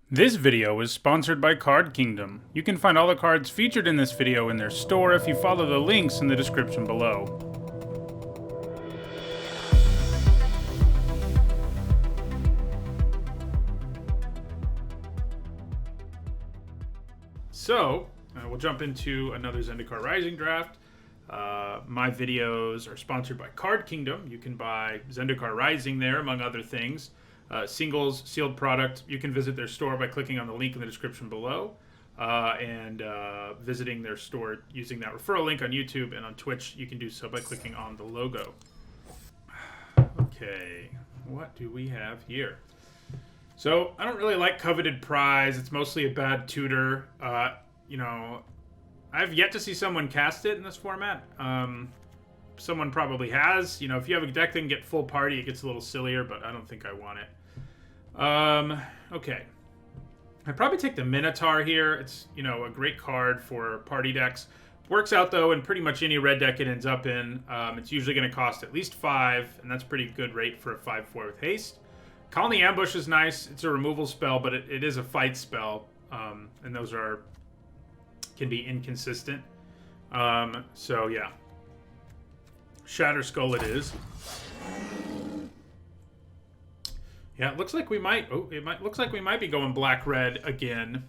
This video is sponsored by Card Kingdom. You can find all the cards featured in this video in their store if you follow the links in the description below. So, we'll jump into another Zendikar Rising draft. My videos are sponsored by Card Kingdom. You can buy Zendikar Rising there, among other things. Singles, sealed product. You can visit their store by clicking on the link in the description below and visiting their store using that referral link on YouTube, and on Twitch you can do so by clicking on the logo. Okay, what do we have here? So I don't really like Coveted Prize. It's mostly a bad tutor. I've yet to see someone cast it in this format. Someone probably has. You know, if you have a deck that can get full party, it gets a little sillier, but I don't think I want it. Okay. I'd probably take the Minotaur here. It's, a great card for party decks. Works out, though, in pretty much any red deck it ends up in. It's usually going to cost at least 5, and that's a pretty good rate for a 5/4 with haste. Colony Ambush is nice. It's a removal spell, but it is a fight spell, and those can be inconsistent. So, yeah. Shatter Skull it is. Yeah, it looks like we might. Looks like we might be going black-red again.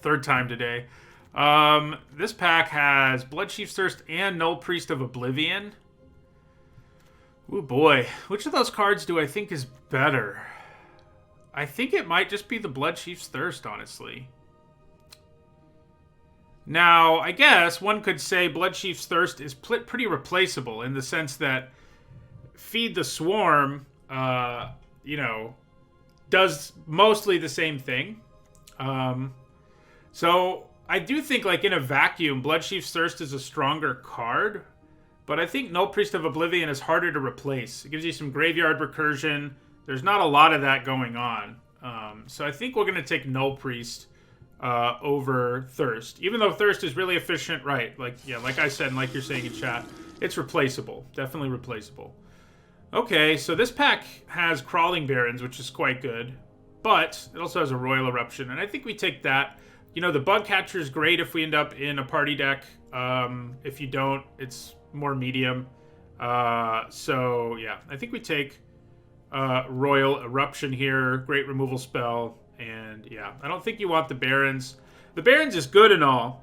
Third time today. This pack has Bloodchief's Thirst and Null Priest of Oblivion. Ooh boy, which of those cards do I think is better? I think it might just be the Bloodchief's Thirst, honestly. Now, I guess one could say Bloodchief's Thirst is pretty replaceable in the sense that Feed the Swarm, does mostly the same thing. So I do think, like, in a vacuum, Bloodchief's Thirst is a stronger card, but I think Null Priest of Oblivion is harder to replace. It gives you some graveyard recursion. There's not a lot of that going on. So I think we're going to take Null Priest over Thirst. Even though Thirst is really efficient, right? Like I said, and like you're saying in chat, it's replaceable. Definitely replaceable. Okay, so this pack has Crawling Barrens, which is quite good. But it also has a Royal Eruption, and I think we take that. The Bug Catcher is great if we end up in a party deck. If you don't, it's more medium. So, yeah, I think we take Royal Eruption here. Great removal spell. And, yeah, I don't think you want the Barrens. The Barrens is good and all.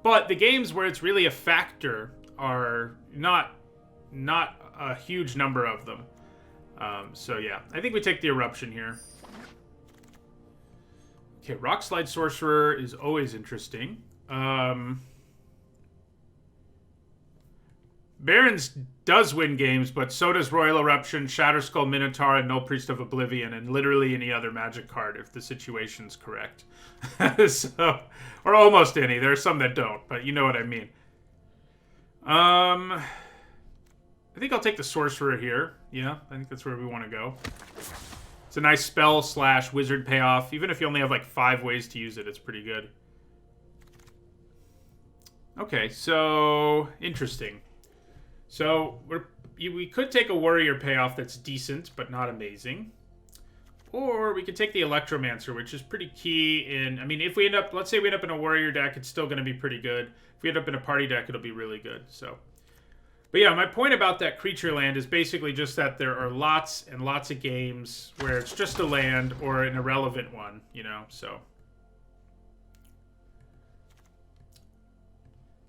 But the games where it's really a factor are not a huge number of them. So, yeah, I think we take the Eruption here. Okay, Rockslide Sorcerer is always interesting. Barrens does win games, but so does Royal Eruption, Shatterskull Minotaur, and Null Priest of Oblivion, and literally any other Magic card if the situation's correct. Or almost any. There are some that don't, but you know what I mean. I think I'll take the Sorcerer here. Yeah, I think that's where we want to go. It's a nice spell / wizard payoff. Even if you only have like 5 ways to use it, it's pretty good. Okay, so interesting. So we could take a warrior payoff that's decent but not amazing, or we could take the Electromancer, which is pretty key in. I mean, if we let's say we end up in a warrior deck, it's still going to be pretty good. If we end up in a party deck, it'll be really good. So. But yeah, my point about that creature land is basically just that there are lots and lots of games where it's just a land or an irrelevant one, so.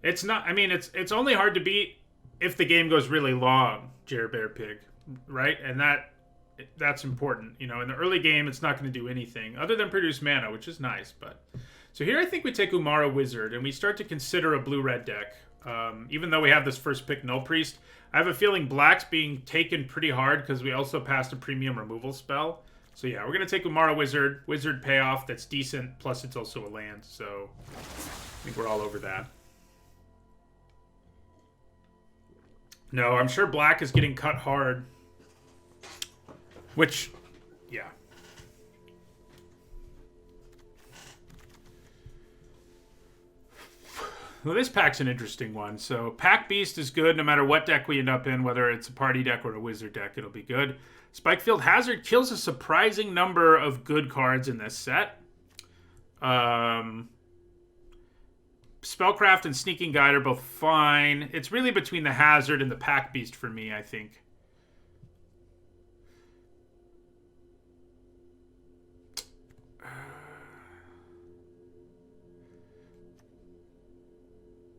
It's not, I mean, it's only hard to beat if the game goes really long, Jer Bear Pig, right? And that's important. In the early game, it's not going to do anything other than produce mana, which is nice, but. So here I think we take Umara Wizard, and we start to consider a blue-red deck. Even though we have this first pick, Null Priest, I have a feeling black's being taken pretty hard because we also passed a premium removal spell. So yeah, we're going to take Umara Wizard, wizard payoff that's decent, plus it's also a land. So I think we're all over that. No, I'm sure black is getting cut hard. Which, yeah. Well, this pack's an interesting one. So Pack Beast is good no matter what deck we end up in, whether it's a party deck or a wizard deck, it'll be good. Spikefield Hazard kills a surprising number of good cards in this set. Spellcraft and Sneaking Guide are both fine. It's really between the Hazard and the Pack Beast for me, I think.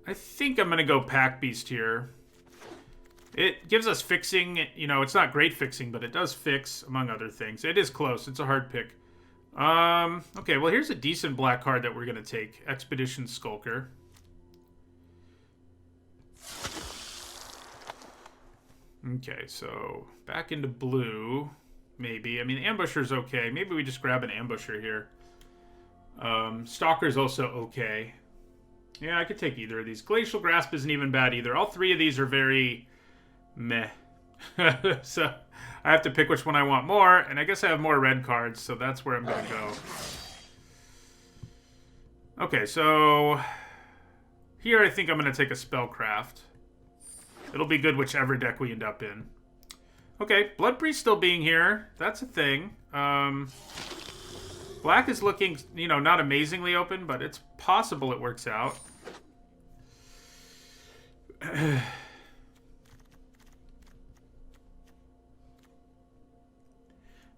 I think I'm going to go Pack Beast here. It gives us fixing. You know, it's not great fixing, but it does fix, among other things. It is close. It's a hard pick. Okay, well, here's a decent black card that we're going to take. Expedition Skulker. Okay, so back into blue, maybe. I mean, Ambusher's okay. Maybe we just grab an Ambusher here. Stalker's also okay. Yeah, I could take either of these. Glacial Grasp isn't even bad either. All three of these are very meh. So I have to pick which one I want more, and I guess I have more red cards, so that's where I'm going to go. Okay, so here I think I'm going to take a Spellcraft. It'll be good whichever deck we end up in. Okay, Blood Priest still being here. That's a thing. Black is looking, you know, not amazingly open, but it's possible it works out.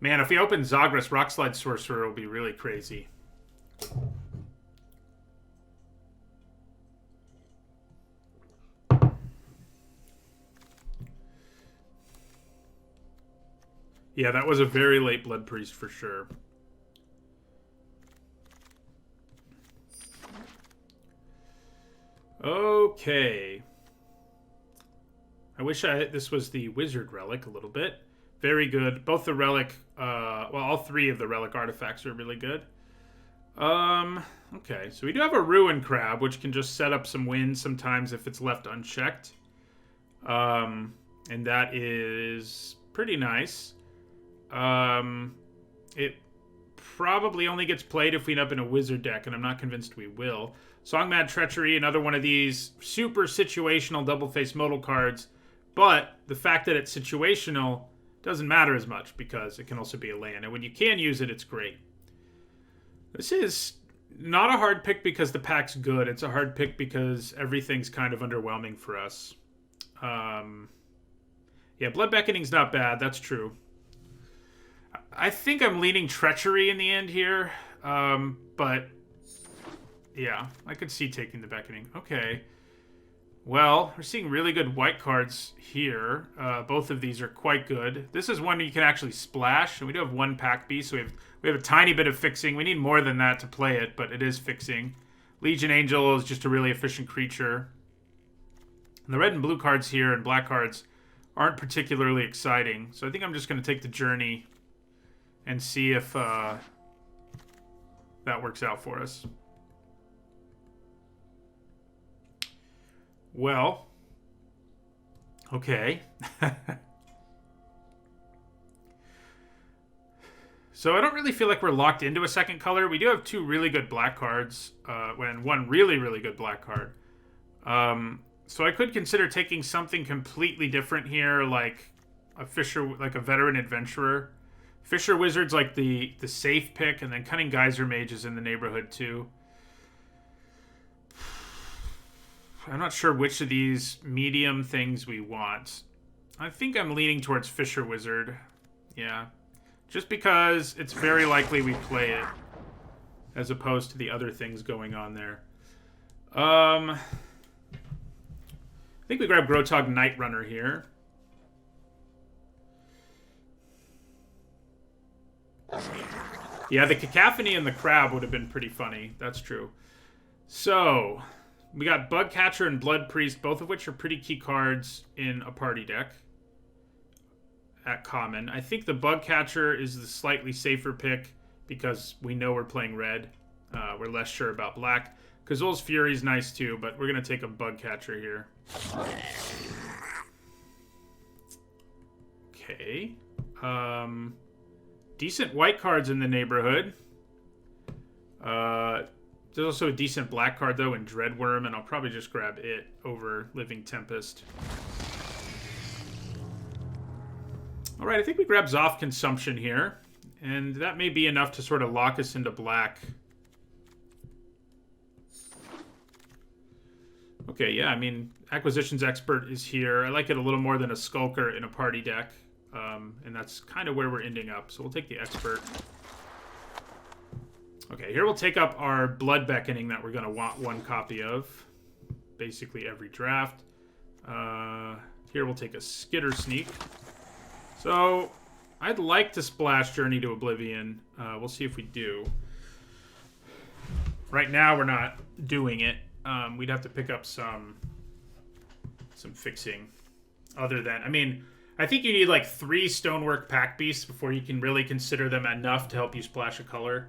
Man, if we open Zagras, Rockslide Sorcerer will be really crazy. Yeah, that was a very late Blood Priest for sure. Okay. I wish this was the Wizard Relic a little bit. Very good. Both the Relic, well, all three of the Relic artifacts are really good. Okay, so we do have a Ruin Crab, which can just set up some wins sometimes if it's left unchecked. And that is pretty nice. It probably only gets played if we end up in a Wizard deck, and I'm not convinced we will. Songmad Treachery, another one of these super situational double-face modal cards, but the fact that it's situational doesn't matter as much because it can also be a land, and when you can use it, it's great. This is not a hard pick because the pack's good. It's a hard pick because everything's kind of underwhelming for us. Yeah, Blood Beckoning's not bad. That's true. I think I'm leaning Treachery in the end here, but yeah, I could see taking the Beckoning. Okay. Well, we're seeing really good white cards here. Both of these are quite good. This is one you can actually splash, and we do have one Pack Beast, so we have a tiny bit of fixing. We need more than that to play it, but it is fixing. Legion Angel is just a really efficient creature. And the red and blue cards here and black cards aren't particularly exciting, so I think I'm just going to take the Journey and see if that works out for us. Well, okay. So I don't really feel like we're locked into a second color. We do have two really good black cards, and one really, really good black card. So I could consider taking something completely different here, like a Fisher, like a Veteran Adventurer. Fisher Wizard's like the safe pick, and then Cunning Geyser Mage is in the neighborhood too. I'm not sure which of these medium things we want. I think I'm leaning towards Fisher Wizard. Yeah. Just because it's very likely we play it, as opposed to the other things going on there. I think we grab Grotog Night Runner here. Yeah, the Cacophony and the Crab would have been pretty funny. That's true. So we got Bugcatcher and Blood Priest, both of which are pretty key cards in a party deck at common. I think the Bugcatcher is the slightly safer pick because we know we're playing red. We're less sure about black. Kazul's Fury's nice too, but we're going to take a Bugcatcher here. Okay. Decent white cards in the neighborhood. There's also a decent black card, though, in Dreadworm, and I'll probably just grab it over Living Tempest. All right, I think we grab Zoth Consumption here, and that may be enough to sort of lock us into black. Okay, yeah, I mean, Acquisitions Expert is here. I like it a little more than a Skulker in a party deck, and that's kind of where we're ending up, so we'll take the Expert. Okay, here we'll take up our Blood Beckoning that we're going to want one copy of. Basically every draft. Here we'll take a Skitter Sneak. So, I'd like to splash Journey to Oblivion. We'll see if we do. Right now, we're not doing it. We'd have to pick up some fixing. Other than, I mean, I think you need like 3 Stonework Pack Beasts before you can really consider them enough to help you splash a color.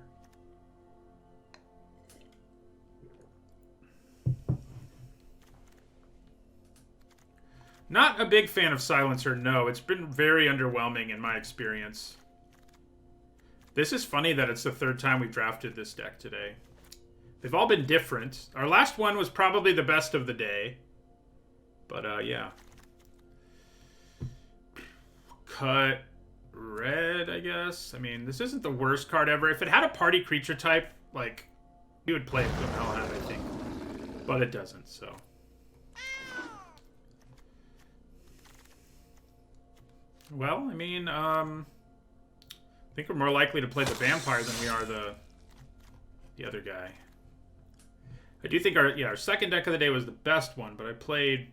Not a big fan of Silencer, no. It's been very underwhelming in my experience. This is funny that it's the 3rd time we've drafted this deck today. They've all been different. Our last one was probably the best of the day. But, yeah. Cut red, I guess. I mean, this isn't the worst card ever. If it had a party creature type, like, you would play it with Hellhound, I think. But it doesn't, so... Well, I mean, I think we're more likely to play the vampire than we are the other guy. I do think our second deck of the day was the best one, but I played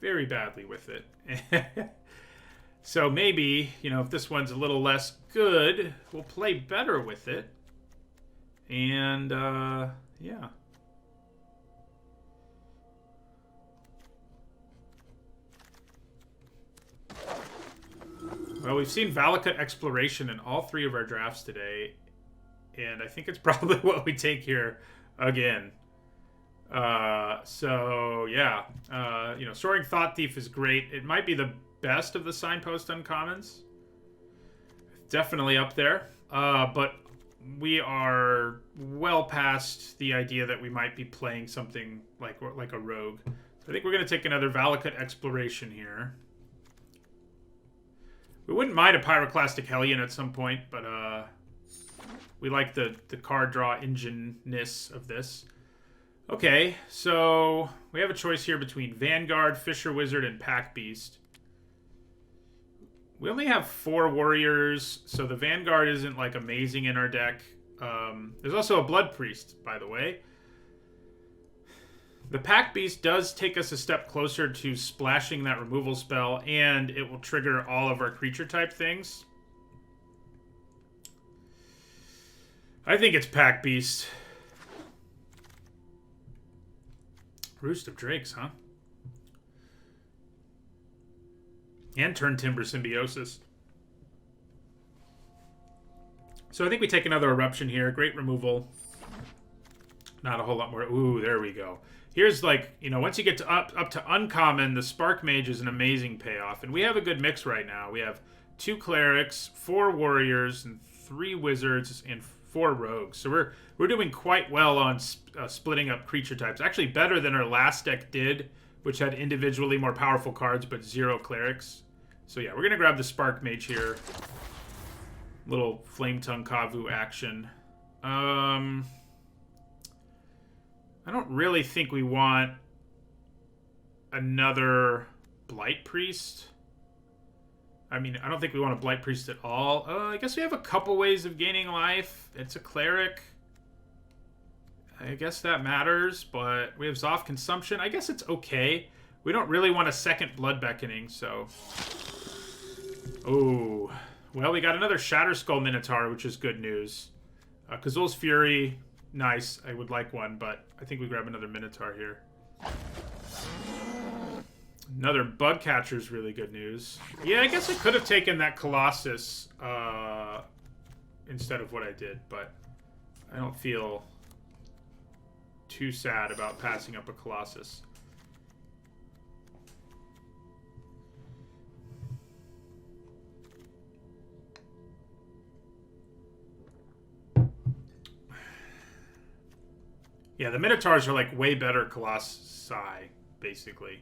very badly with it. So maybe, you know, if this one's a little less good, we'll play better with it. And, yeah. Well, we've seen Valakut Exploration in all 3 of our drafts today, and I think it's probably what we take here again. So, yeah. You know, Soaring Thought Thief is great. It might be the best of the Signpost Uncommons. Definitely up there. But we are well past the idea that we might be playing something like a rogue. So I think we're going to take another Valakut Exploration here. We wouldn't mind a Pyroclastic Hellion at some point, but we like the card draw engine-ness of this. Okay, so we have a choice here between Vanguard, Fisher Wizard, and Pack Beast. We only have 4 warriors, so the Vanguard isn't like amazing in our deck. There's also a Blood Priest, by the way. The Pack Beast does take us a step closer to splashing that removal spell, and it will trigger all of our creature type things. I think it's Pack Beast. Roost of Drakes, huh? And Turn Timber Symbiosis. So I think we take another Eruption here. Great removal. Not a whole lot more. Ooh, there we go. Here's like, you know, once you get to up to uncommon, the Spark Mage is an amazing payoff. And we have a good mix right now. We have 2 clerics, 4 warriors, and 3 wizards, and 4 rogues. So we're doing quite well on splitting up creature types. Actually better than our last deck did, which had individually more powerful cards, but 0 clerics. So yeah, we're going to grab the Spark Mage here. Little Flame Tongue Kavu action. I don't really think we want another Blight Priest. I mean, I don't think we want a Blight Priest at all. I guess we have a couple ways of gaining life. It's a Cleric. I guess that matters, but we have Zoth Consumption. I guess it's okay. We don't really want a second Blood Beckoning, so... Oh. Well, we got another Shatterskull Minotaur, which is good news. Kazul's Fury... Nice. I would like one, but I think we grab another Minotaur here. Another Bug Catcher is really good news. Yeah, I guess I could have taken that Colossus instead of what I did, but I don't feel too sad about passing up a Colossus. Yeah, the Minotaurs are like way better Colossi, basically.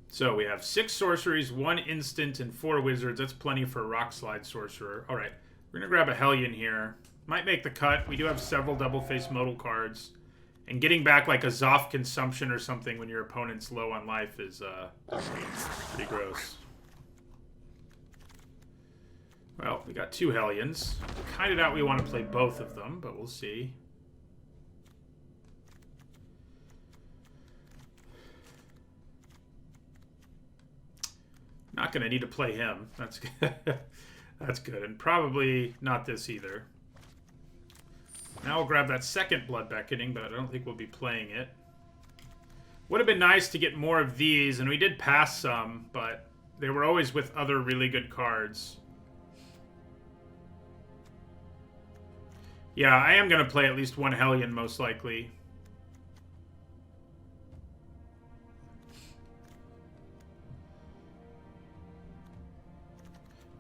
So we have 6 sorceries, 1 instant, and 4 wizards. That's plenty for a Rock Slide Sorcerer. All right, we're going to grab a Hellion here. Might make the cut. We do have several double-face modal cards. And getting back like a Zoth Consumption or something when your opponent's low on life is pretty gross. Well, we got 2 Hellions. Kind of doubt we want to play both of them, but we'll see. Not going to need to play him. That's good. That's good. And probably not this either. Now we'll grab that second Blood Beckoning, but I don't think we'll be playing it. Would have been nice to get more of these, and we did pass some, but they were always with other really good cards. Yeah, I am going to play at least 1 Hellion, most likely.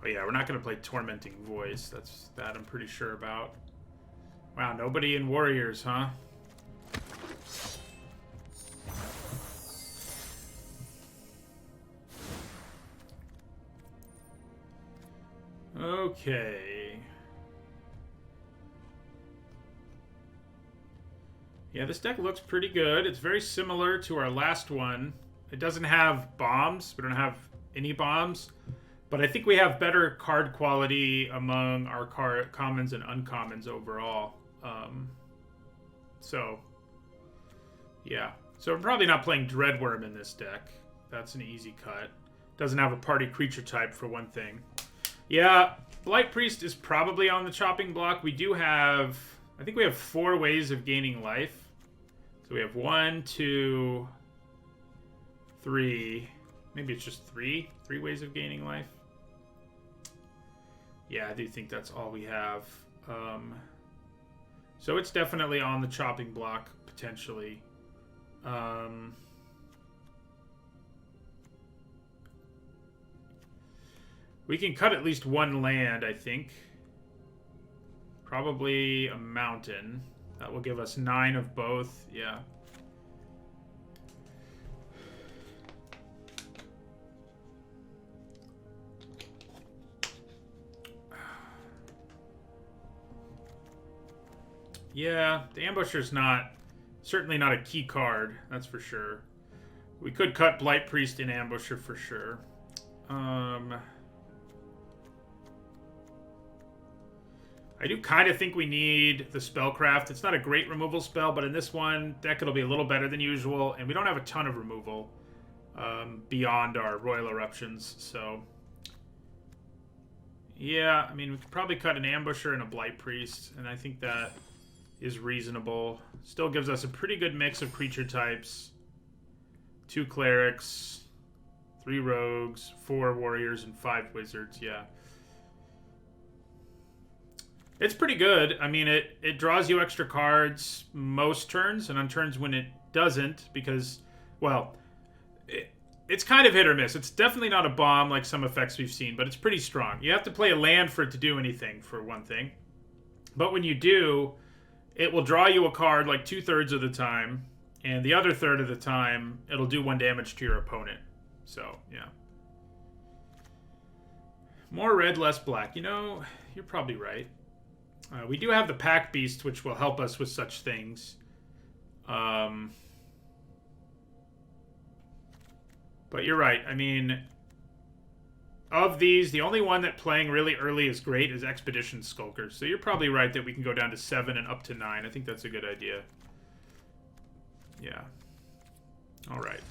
Oh yeah, we're not going to play Tormenting Voice. That I'm pretty sure about. Wow, nobody in Warriors, huh? Okay. Yeah, this deck looks pretty good. It's very similar to our last one. It doesn't have bombs. We don't have any bombs. But I think we have better card quality among our commons and uncommons overall. So, yeah. So we're probably not playing Dreadworm in this deck. That's an easy cut. Doesn't have a party creature type, for one thing. Yeah, Blight Priest is probably on the chopping block. We do have... I think we have 4 ways of gaining life. So we have 1, 2, 3... Maybe it's just 3 ways of gaining life. Yeah, I do think that's all we have. So it's definitely on the chopping block, potentially. We can cut at least 1 land, I think. Probably a mountain. That will give us 9 of both. Yeah. Yeah, the Ambusher's certainly not a key card, that's for sure. We could cut Blight Priest in Ambusher for sure. I do kind of think we need the Spellcraft. It's not a great removal spell, but in this one, deck it'll be a little better than usual, and we don't have a ton of removal beyond our Royal Eruptions, so... Yeah, I mean, we could probably cut an Ambusher and a Blight Priest, and I think that is reasonable. Still gives us a pretty good mix of creature types. 2 clerics, 3 rogues, 4 warriors, and 5 wizards. Yeah. It's pretty good. I mean, it draws you extra cards most turns, and on turns when it doesn't, because, well, it's kind of hit or miss. It's definitely not a bomb like some effects we've seen, but it's pretty strong. You have to play a land for it to do anything, for one thing. But when you do... It will draw you a card like 2/3 of the time, and the other third of the time, it'll do 1 damage to your opponent. So, yeah. More red, less black. You know, you're probably right. We do have the Pack Beast, which will help us with such things. But you're right. I mean, of these, the only one that playing really early is great is Expedition Skulker. So you're probably right that we can go down to 7 and up to 9. I think that's a good idea. Yeah. All right.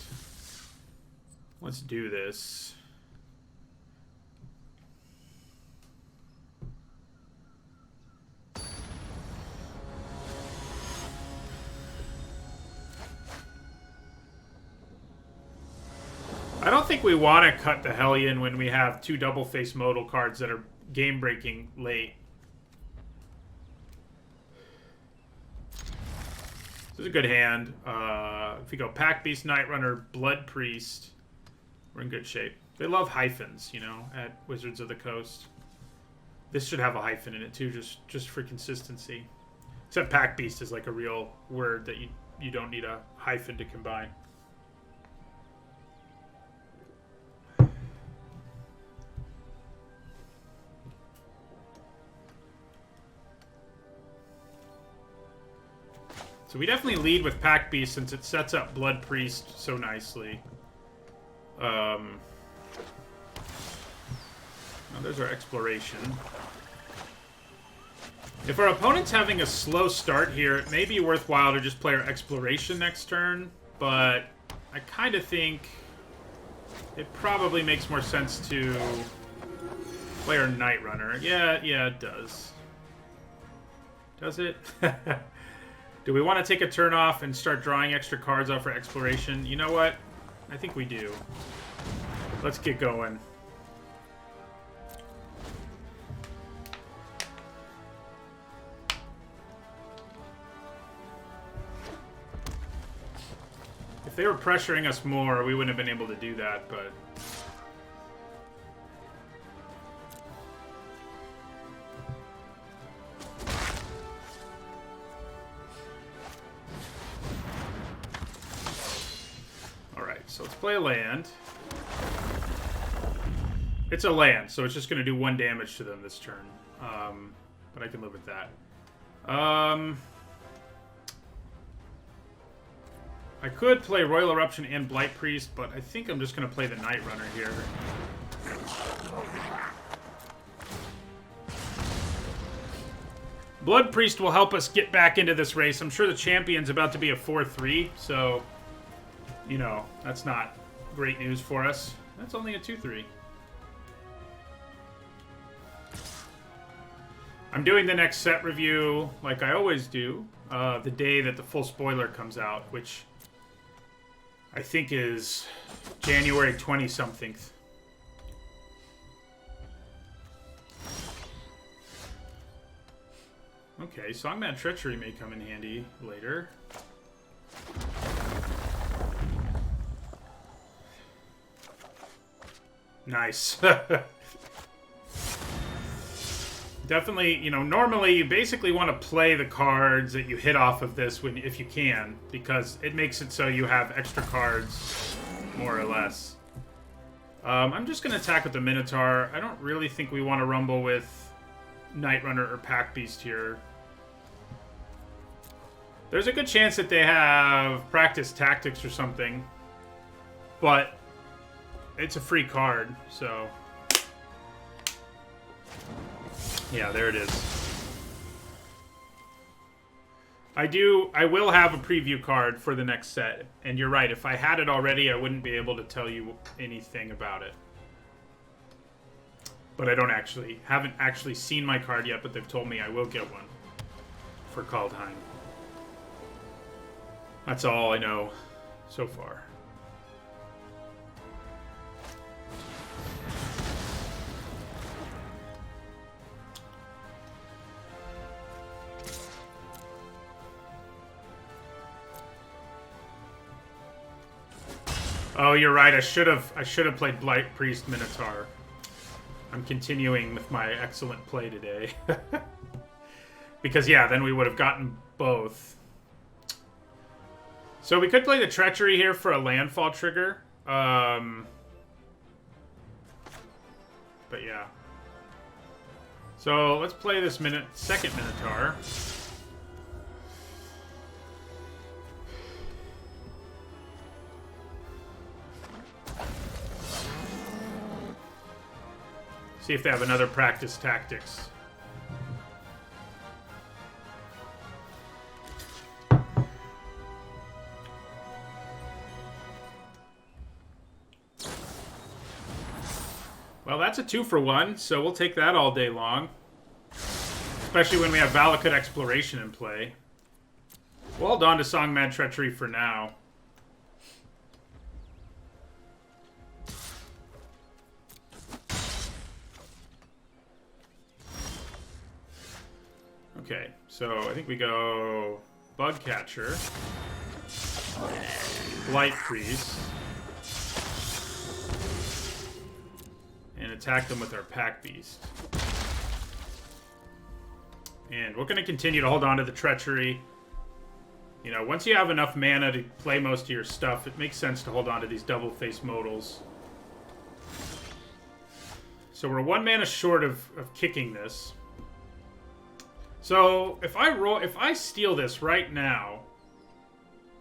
Let's do this. I don't think we want to cut the Hellion when we have 2 double-face modal cards that are game-breaking late. This is a good hand. If we go Pack Beast, Night Runner, Blood Priest, we're in good shape. They love hyphens, you know, at Wizards of the Coast. This should have a hyphen in it, too, just for consistency. Except Pack Beast is like a real word that you don't need a hyphen to combine. So we definitely lead with Pack Beast since it sets up Blood Priest so nicely. Now there's our exploration. If our opponent's having a slow start here, it may be worthwhile to just play our exploration next turn, but I kind of think it probably makes more sense to play our Night Runner. Yeah, it does. Does it? Do we want to take a turn off and start drawing extra cards off for exploration? You know what? I think we do. Let's get going. If they were pressuring us more, we wouldn't have been able to do that, but... So let's play a land. It's a land, so it's just going to do 1 damage to them this turn. But I can live with that. I could play Royal Eruption and Blight Priest, but I think I'm just going to play the Night Runner here. Blood Priest will help us get back into this race. I'm sure the champion's about to be a 4-3, so... You know, that's not great news for us. That's only a 2-3. I'm doing the next set review, like I always do, the day that the full spoiler comes out, which I think is January 20-something. Okay, Songman Treachery may come in handy later. Nice. Definitely, you know, normally you basically want to play the cards that you hit off of this if you can, because it makes it so you have extra cards, more or less. I'm just going to attack with the Minotaur. I don't really think we want to rumble with Night Runner or Pack Beast here. There's a good chance that they have Practice Tactics or something, but... It's a free card, so... Yeah, there it is. I will have a preview card for the next set, and you're right, if I had it already, I wouldn't be able to tell you anything about it. But I haven't actually seen my card yet, but they've told me I will get one for Kaldheim. That's all I know so far. Oh, you're right. I should have played Blight Priest Minotaur. I'm continuing with my excellent play today. Because yeah, then we would have gotten both. So we could play the Treachery here for a landfall trigger. But yeah. So let's play this second Minotaur. See if they have another Practice Tactics. Well, that's a 2-for-1, so we'll take that all day long. Especially when we have Valakut Exploration in play. We'll hold on to Songman Treachery for now. Okay, so I think we go Bugcatcher, Blight Priest, and attack them with our Pack Beast. And we're going to continue to hold on to the Treachery. You know, once you have enough mana to play most of your stuff, it makes sense to hold on to these double-face modals. So we're 1 mana short of kicking this. So if I steal this right now,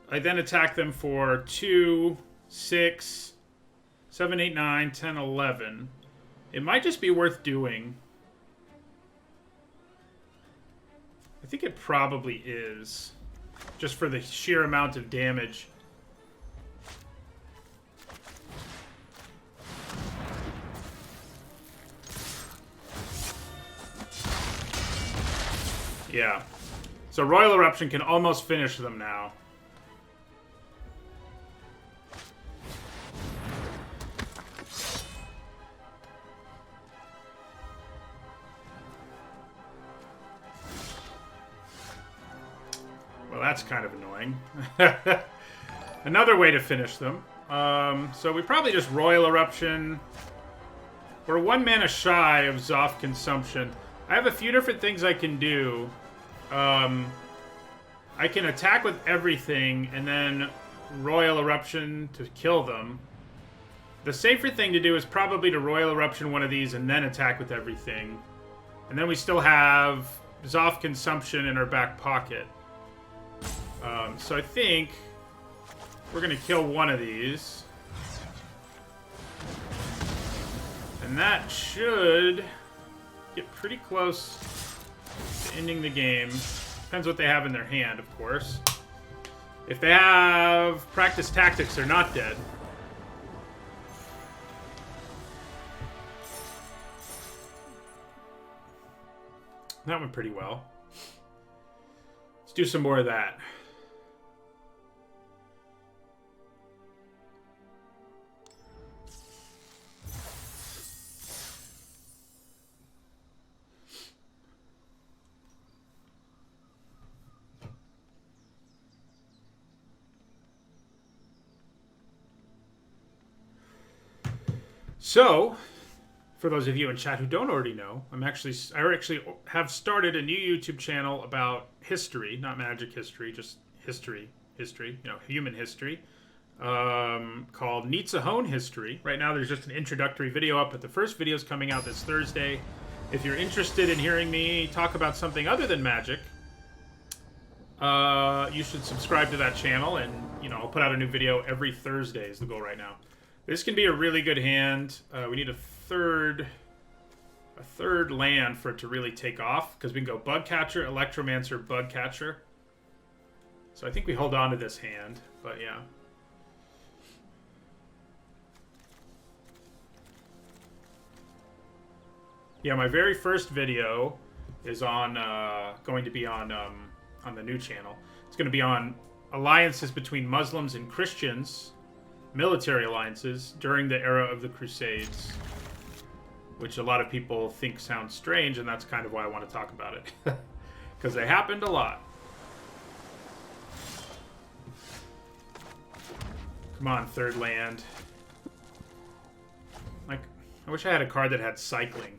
I then attack them for 2, 6, 7, 8, 9, 10, 11. It might just be worth doing. I think it probably is. Just for the sheer amount of damage. Yeah. So Royal Eruption can almost finish them now. Well, that's kind of annoying. Another way to finish them. So we probably just Royal Eruption. We're 1 mana shy of Zoth Consumption. I have a few different things I can do. I can attack with everything and then Royal Eruption to kill them. The safer thing to do is probably to Royal Eruption one of these and then attack with everything. And then we still have Zoth Consumption in our back pocket. So I think we're going to kill one of these. And that should get pretty close to ending the game. Depends what they have in their hand, of course. If they have Practice Tactics, they're not dead. That went pretty well. Let's do some more of that. So, for those of you in chat who don't already know, I actually have started a new YouTube channel about history, not magic history, just history, you know, human history, called Nietzsche History. Right now there's just an introductory video up, but the first video is coming out this Thursday. If you're interested in hearing me talk about something other than magic, you should subscribe to that channel, and, you know, I'll put out a new video every Thursday is the goal right now. This can be a really good hand. We need a third land for it to really take off, because we can go Bugcatcher, Electromancer, Bugcatcher. So I think we hold on to this hand, but yeah. Yeah, my very first video is on going to be on the new channel. It's going to be on alliances between Muslims and Christians, military alliances during the era of the Crusades, which a lot of people think sounds strange, and that's kind of why I want to talk about it, because they happened a lot. Come on, third land. Like, I wish I had a card that had cycling.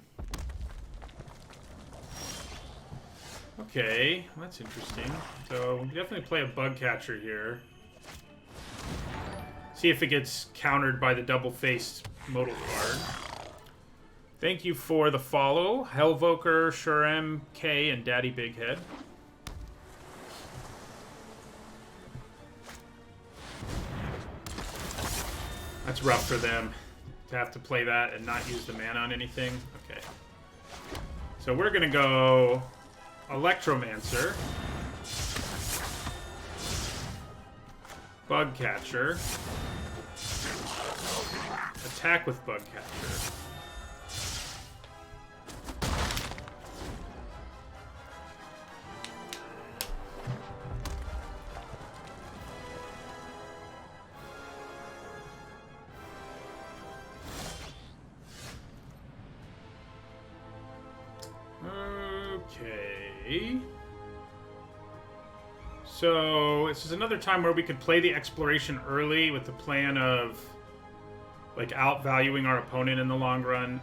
Okay, well, that's interesting. So we'll definitely play a Bugcatcher here. See if it gets countered by the double-faced modal card. Thank you for the follow, Hellvoker, Shurem, K, and Daddy Big Head. That's rough for them to have to play that and not use the mana on anything. Okay. So we're gonna go Electromancer, Bugcatcher, attack with Bugcatcher. Okay. So this is another time where we could play the exploration early with the plan of like outvaluing our opponent in the long run.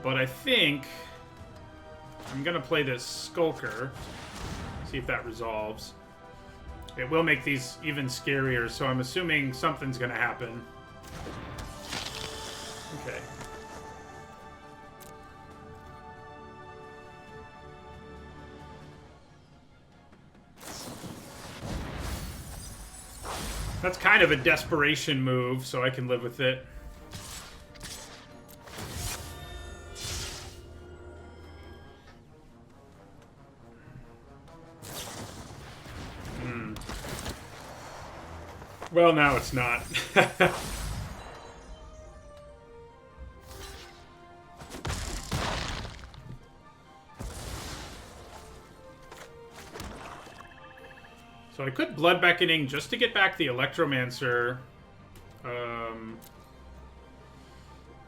But I think I'm going to play this Skulker. See if that resolves. It will make these even scarier, so I'm assuming something's going to happen. Okay. That's kind of a desperation move, so I can live with it. Well, now it's not. So I could Blood Beckoning just to get back the Electromancer. I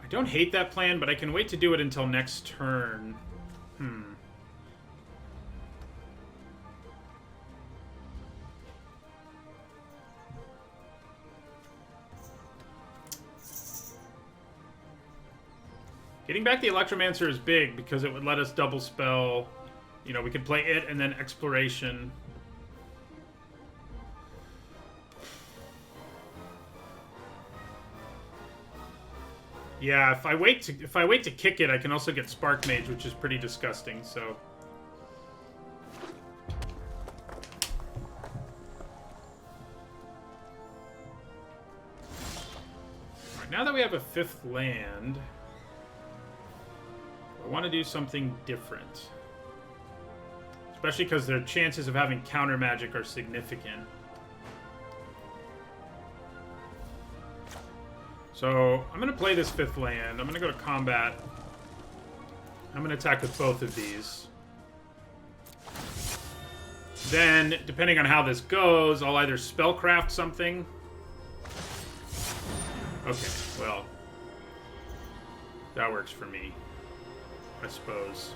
don't hate that plan, but I can wait to do it until next turn. Getting back the Electromancer is big because it would let us double spell. You know, we could play it and then Exploration. Yeah, if I wait to kick it, I can also get Spark Mage, which is pretty disgusting. So. All right, now that we have a 5th land, I want to do something different. Especially because their chances of having counter magic are significant. So, I'm going to play this 5th land. I'm going to go to combat. I'm going to attack with both of these. Then, depending on how this goes, I'll either spellcraft something. Okay, well. That works for me, I suppose.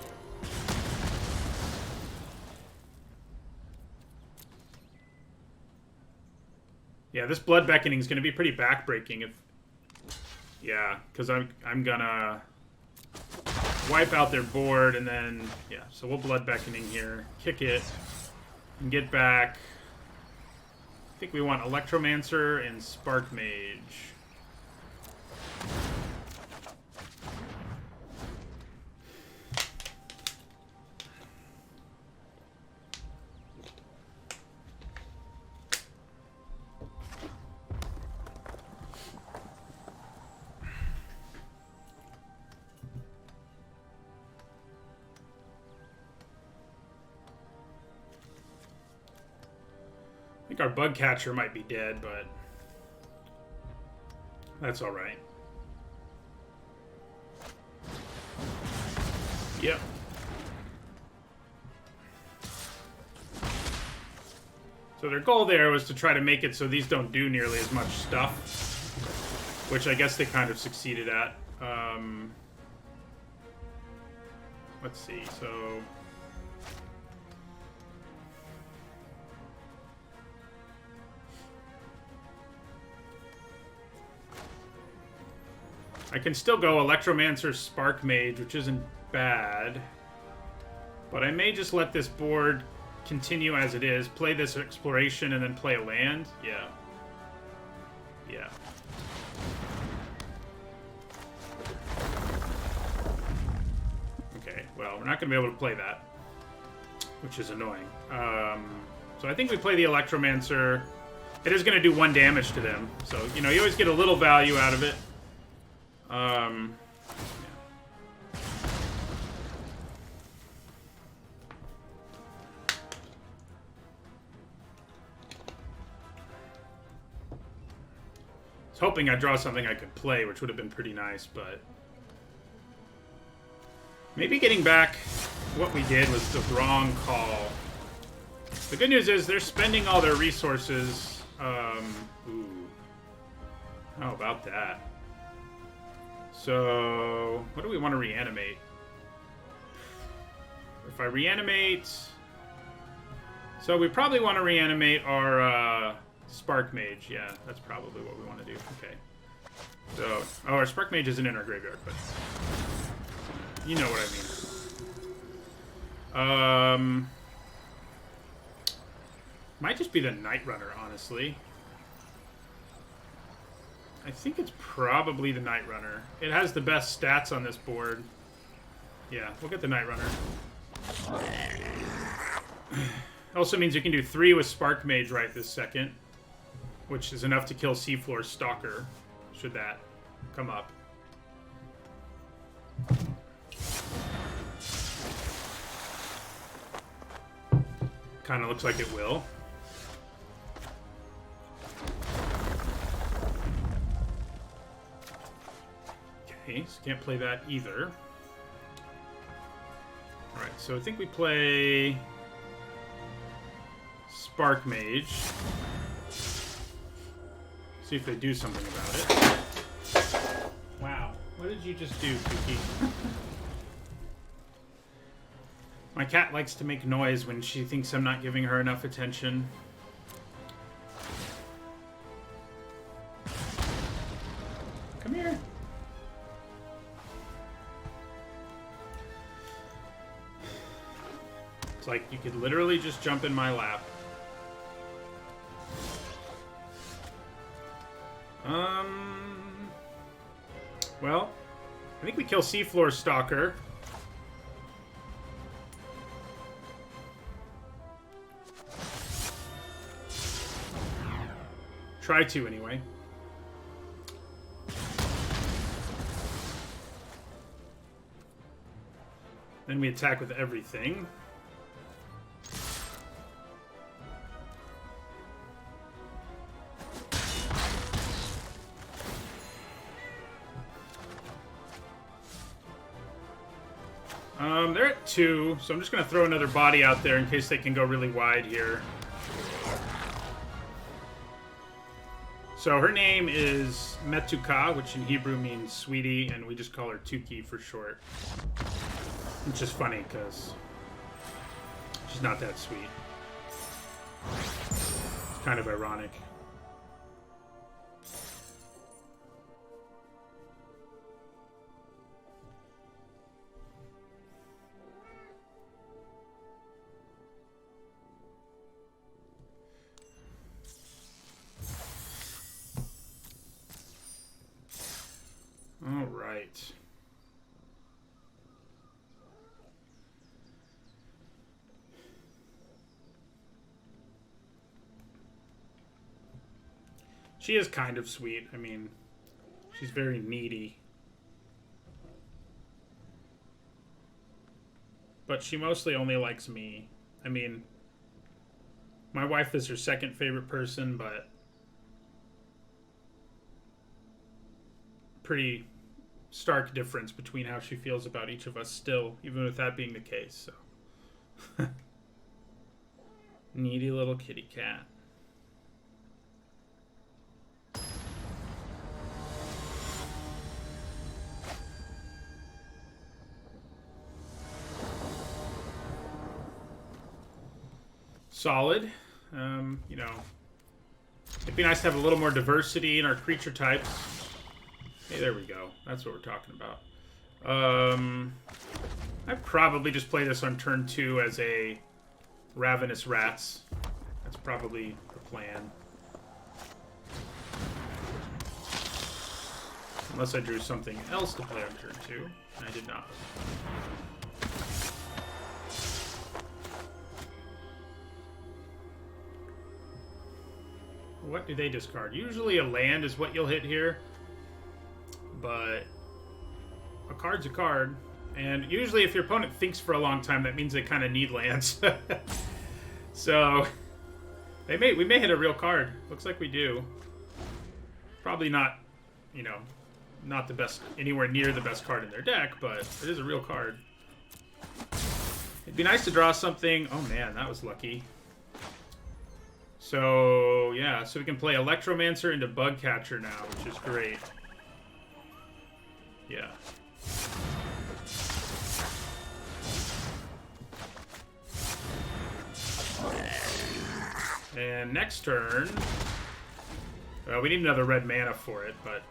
Yeah, this Blood Beckoning is going to be pretty backbreaking if... Yeah, because I'm gonna wipe out their board and then... Yeah, so we'll Blood Beckoning here. Kick it. And get back... I think we want Electromancer and Spark Mage. I think our Bug Catcher might be dead, but that's all right. Yep. So their goal there was to try to make it so these don't do nearly as much stuff, which I guess they kind of succeeded at. Let's see, so... I can still go Electromancer, Spark Mage, which isn't bad. But I may just let this board continue as it is, play this Exploration, and then play a land. Yeah. Yeah. Okay, well, we're not going to be able to play that, which is annoying. So I think we play the Electromancer. It is going to do 1 damage to them. So, you know, you always get a little value out of it. Yeah. I was hoping I'd draw something I could play, which would have been pretty nice, but... Maybe getting back what we did was the wrong call. The good news is they're spending all their resources. Ooh. How about that? So, what do we want to reanimate? If I reanimate... So we probably want to reanimate our Spark Mage. Yeah, that's probably what we want to do. Okay. So, oh, our Spark Mage isn't in our graveyard, but... You know what I mean. Might just be the Night Runner, honestly. I think it's probably the Night Runner. It has the best stats on this board. Yeah, we'll get the Night Runner. Also means you can do 3 with Spark Mage right this second, which is enough to kill Seafloor Stalker, should that come up. Kind of looks like it will. Okay, so can't play that either. Alright, so I think we play Spark Mage. See if they do something about it. Wow, what did you just do, Kiki? My cat likes to make noise when she thinks I'm not giving her enough attention. Come here. It's like you could literally just jump in my lap. Well, I think we kill Seafloor Stalker. Try to, anyway. Then we attack with everything. They're at 2, so I'm just going to throw another body out there in case they can go really wide here. So her name is Metuka, which in Hebrew means sweetie, and we just call her Tuki for short. It's just funny because she's not that sweet. It's kind of ironic. All right. She is kind of sweet. I mean, she's very needy. But she mostly only likes me. I mean, my wife is her second favorite person, but pretty stark difference between how she feels about each of us still, even with that being the case. So needy little kitty cat. Solid. You know, it'd be nice to have a little more diversity in our creature types. Hey, there we go. That's what we're talking about. I'd probably just play this on turn 2 as a Ravenous Rats. That's probably the plan. Unless I drew something else to play on turn 2. And I did not. What do they discard? Usually a land is what you'll hit here. But a card's a card. And usually if your opponent thinks for a long time, that means they kind of need lands. So we may hit a real card. Looks like we do. Probably not, you know, not the best, anywhere near the best card in their deck, but it is a real card. It'd be nice to draw something. Oh man, that was lucky. So yeah, so we can play Electromancer into Bugcatcher now, which is great. Yeah. And next turn, we need another red mana for it, but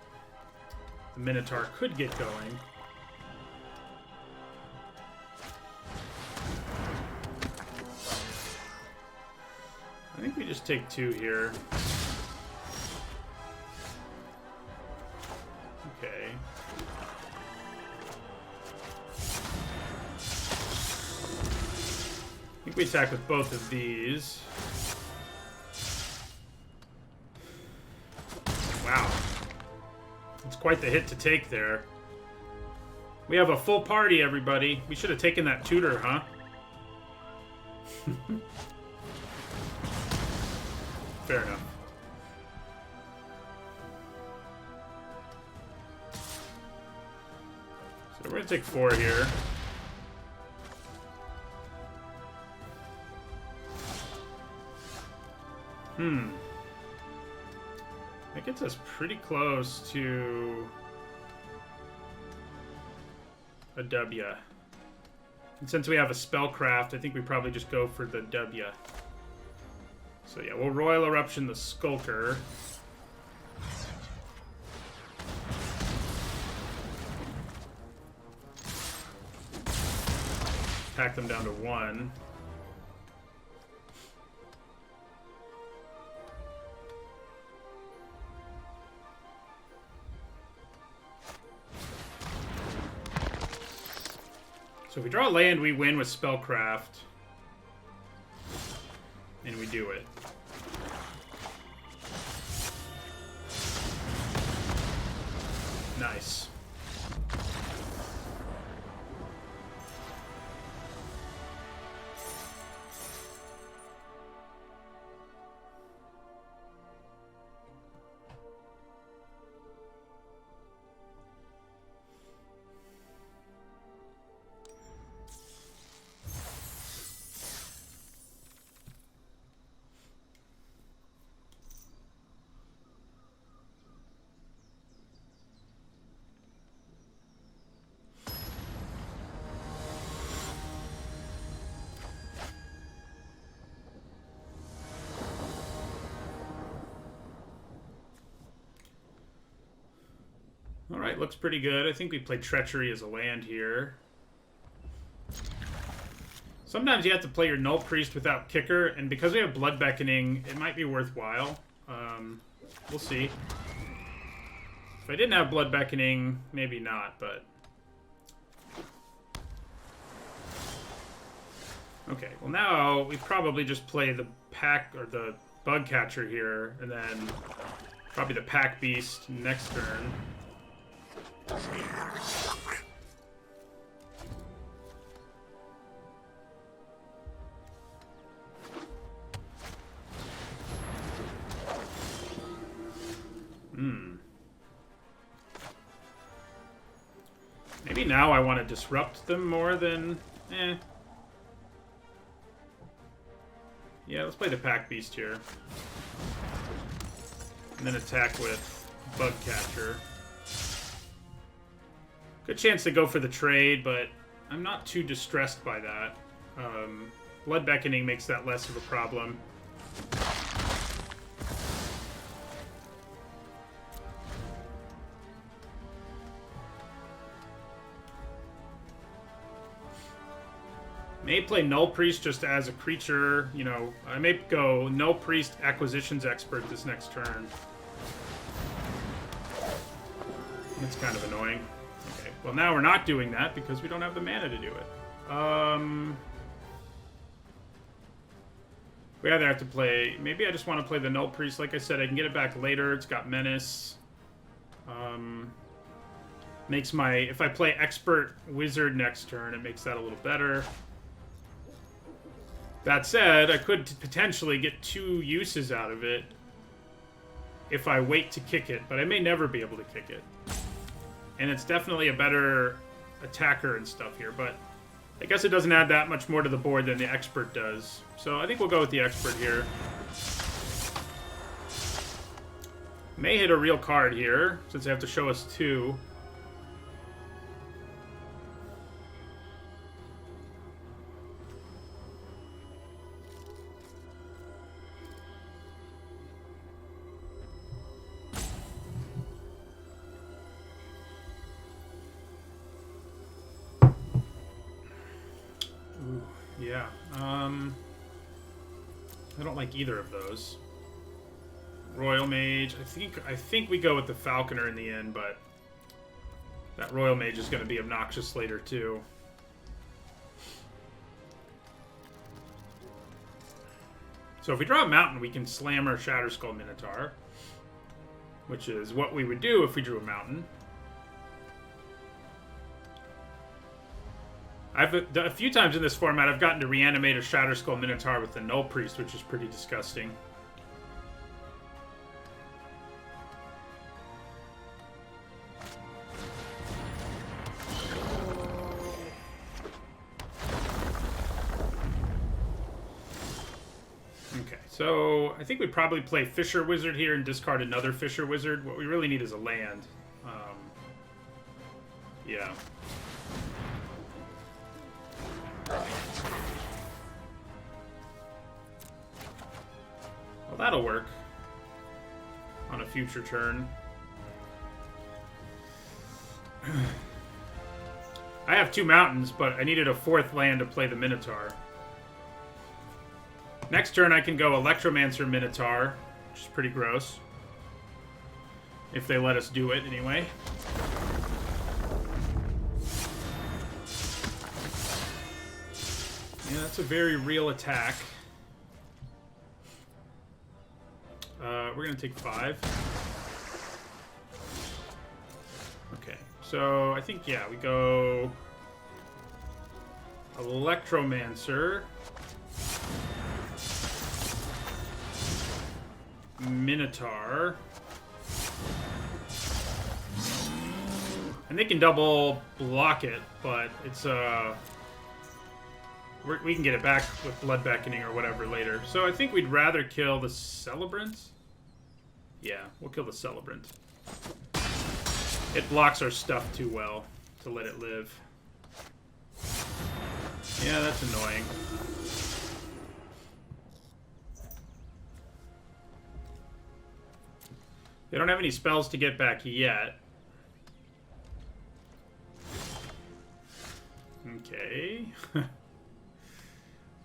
the Minotaur could get going. just take 2 here. Okay. I think we attack with both of these. Wow. It's quite the hit to take there. We have a full party, everybody. We should have taken that tutor, huh? Fair enough. So we're going to take 4 here. That gets us pretty close to a W. And since we have a spellcraft, I think we probably just go for the W. So yeah, we'll Royal Eruption the Skulker. Pack them down to 1. So if we draw land, we win with Spellcraft. And we do it. Nice. Alright, looks pretty good. I think we play Treachery as a land here. Sometimes you have to play your Null Priest without Kicker, and because we have Blood Beckoning, it might be worthwhile. We'll see. If I didn't have Blood Beckoning, maybe not, but... Okay, well now we probably just play the Pack, or the Bug Catcher here, and then probably the Pack Beast next turn. Maybe now I want to disrupt them more than... Yeah, let's play the Pack Beast here. And then attack with Bug Catcher. Good chance to go for the trade, but I'm not too distressed by that. Blood Beckoning makes that less of a problem. May play Null Priest just as a creature, you know. I may go Null Priest Acquisitions Expert this next turn. That's kind of annoying. Okay, well now we're not doing that because we don't have the mana to do it. We either have to play... Maybe I just want to play the Null Priest. Like I said, I can get it back later. It's got Menace. Makes my... If I play Expert Wizard next turn, it makes that a little better. That said, I could potentially get 2 uses out of it if I wait to kick it, but I may never be able to kick it. And it's definitely a better attacker and stuff here, but I guess it doesn't add that much more to the board than the Expert does. So I think we'll go with the Expert here. May hit a real card here, since they have to show us 2. Yeah. I don't like either of those. Royal Mage. I think we go with the Falconer in the end, but that Royal Mage is going to be obnoxious later too. So if we draw a mountain, we can slam our Shatterskull Minotaur, which is what we would do if we drew a mountain. A few times in this format, I've gotten to reanimate a Shatterskull Minotaur with the Null Priest, which is pretty disgusting. Okay, so I think we'd probably play Fisher Wizard here and discard another Fisher Wizard. What we really need is a land. Yeah. Well, that'll work on a future turn. I have 2 mountains, but I needed a 4th land to play the Minotaur. Next turn, I can go Electromancer Minotaur, which is pretty gross. If they let us do it, anyway. Yeah, that's a very real attack. We're going to take 5. Okay, so I think, yeah, we go Electromancer, Minotaur, and they can double block it, but it's we can get it back with Blood Beckoning or whatever later. So I think we'd rather kill the Celebrant. Yeah, we'll kill the Celebrant. It blocks our stuff too well to let it live. Yeah, that's annoying. They don't have any spells to get back yet. Okay.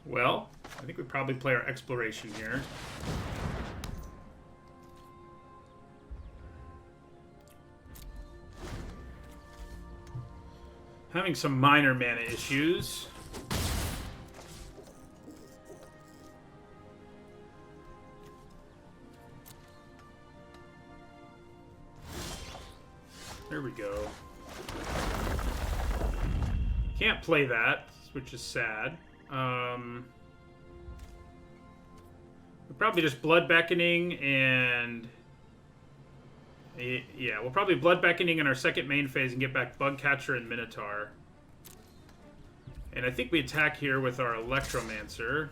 Well, I think we probably play our Exploration here. Having some minor mana issues. There we go. Can't play that, which is sad. We're probably just Blood Beckoning and... Yeah, we'll probably Blood Beckoning in our second main phase and get back Bugcatcher and Minotaur. And I think we attack here with our Electromancer.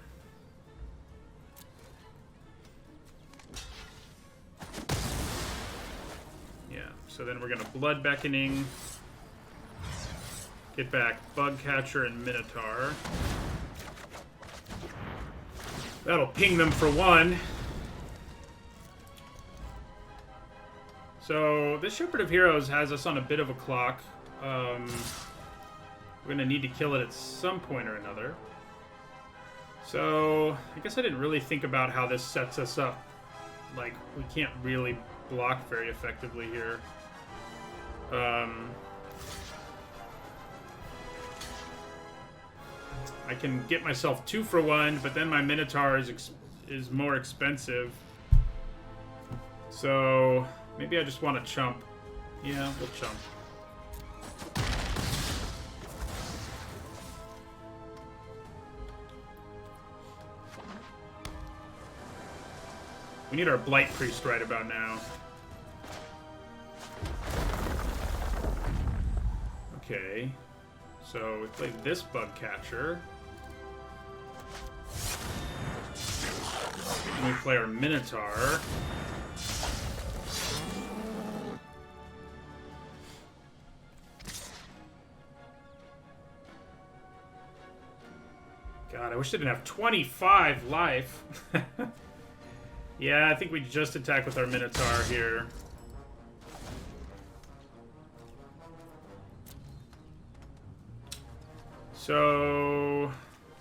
Yeah, so then we're going to Blood Beckoning, get back Bugcatcher and Minotaur. That'll ping them for 1. So this Shepherd of Heroes has us on a bit of a clock. We're going to need to kill it at some point or another. So I guess I didn't really think about how this sets us up. Like, we can't really block very effectively here. I can get myself 2 for 1, but then my Minotaur is more expensive. So maybe I just want to chump. Yeah, we'll chump. We need our Blight Priest right about now. Okay. So we play this Bugcatcher. And we play our Minotaur. God, I wish I didn't have 25 life. Yeah, I think we just attack with our Minotaur here. So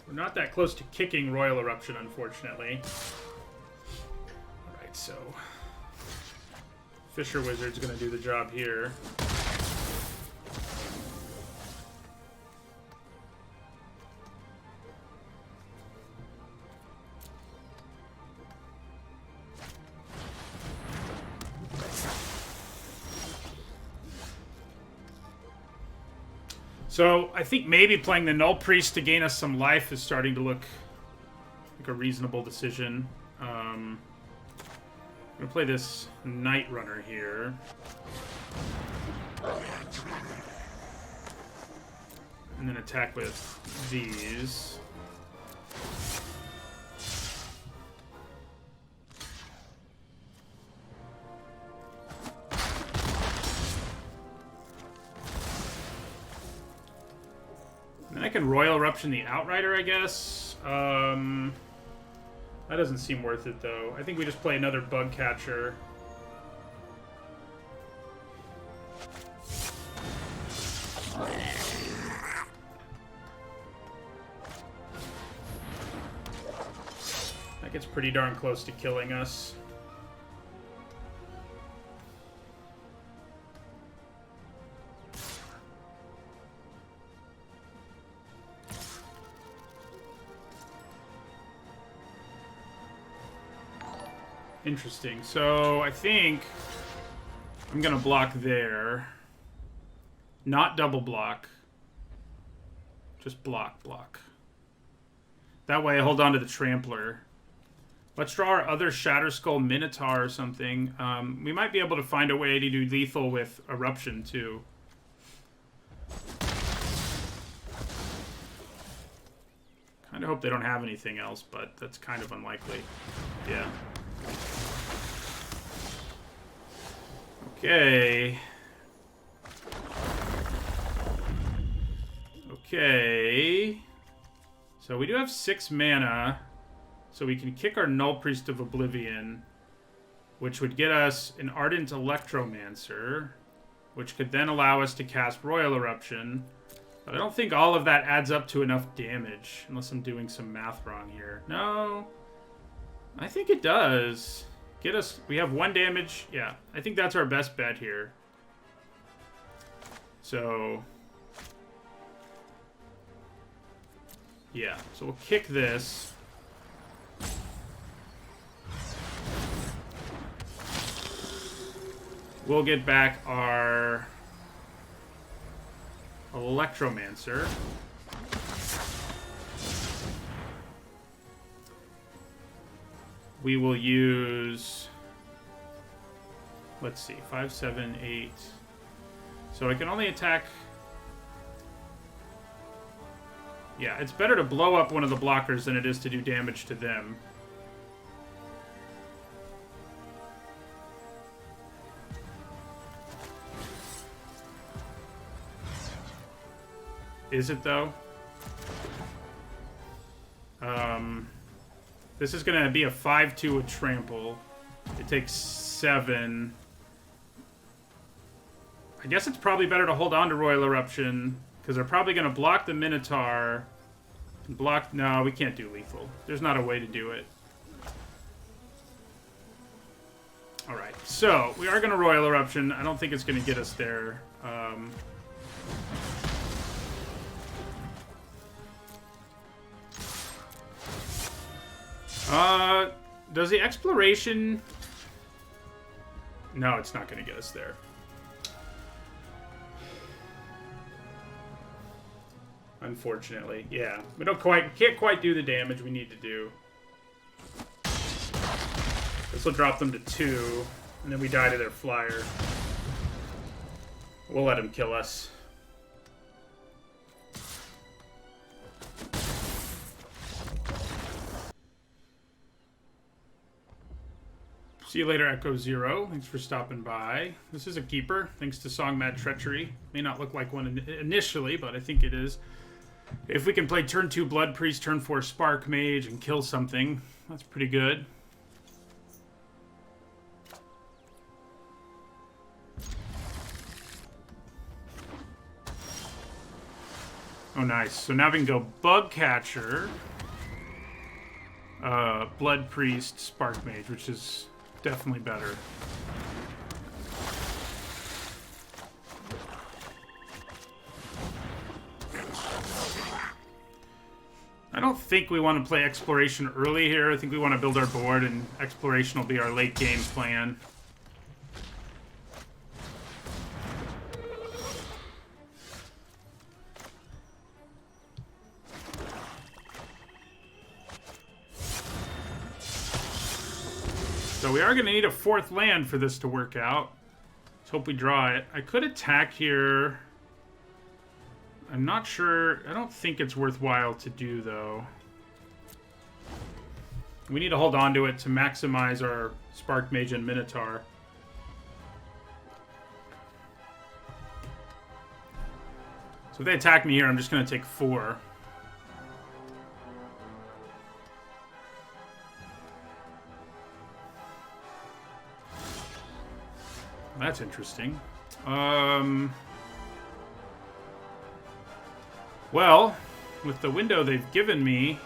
we're not that close to kicking Royal Eruption, unfortunately. Alright, so... Fisher Wizard's gonna do the job here. So, I think maybe playing the Null Priest to gain us some life is starting to look like a reasonable decision. I'm going to play this Night Runner here. And then attack with these. I can Royal Eruption the Outrider, I guess. That doesn't seem worth it, though. I think we just play another Bug Catcher. That gets pretty darn close to killing us. Interesting. So I think I'm going to block there. Not double block. Just block. That way I hold on to the Trampler. Let's draw our other Shatterskull Minotaur or something. We might be able to find a way to do lethal with Eruption too. Kind of hope they don't have anything else, but that's kind of unlikely. Yeah. Okay. Okay. So we do have 6 mana. So we can kick our Null Priest of Oblivion, which would get us an Ardent Electromancer, which could then allow us to cast Royal Eruption. But I don't think all of that adds up to enough damage, unless I'm doing some math wrong here. No. I think it does. Get us... We have 1 damage. Yeah, I think that's our best bet here. So... yeah, so we'll kick this. We'll get back our Electromancer. We will use, let's see, 5, 7, 8. So I can only attack. Yeah, it's better to blow up one of the blockers than it is to do damage to them. Is it, though? This is going to be a 5-2 with Trample. It takes 7. I guess it's probably better to hold on to Royal Eruption, because they're probably going to block the Minotaur. Block... No, we can't do lethal. There's not a way to do it. Alright, so we are going to Royal Eruption. I don't think it's going to get us there. Does the Exploration... No, it's not going to get us there. Unfortunately, yeah. We can't quite do the damage we need to do. This will drop them to 2, and then we die to their flyer. We'll let him kill us. See you later, Echo Zero. Thanks for stopping by. This is a keeper, thanks to Song Mad Treachery. May not look like one initially, but I think it is. If we can play turn 2 Blood Priest, turn 4 Spark Mage, and kill something, that's pretty good. Oh, nice. So now we can go Bug Catcher. Blood Priest, Spark Mage, which is definitely better. I don't think we want to play Exploration early here. I think we want to build our board, and Exploration will be our late game plan. So we are going to need a 4th land for this to work out. Let's hope we draw it. I could attack here. I'm not sure. I don't think it's worthwhile to do, though. We need to hold on to it to maximize our Spark Mage and Minotaur. So if they attack me here, I'm just going to take 4. That's interesting. Well, with the window they've given me,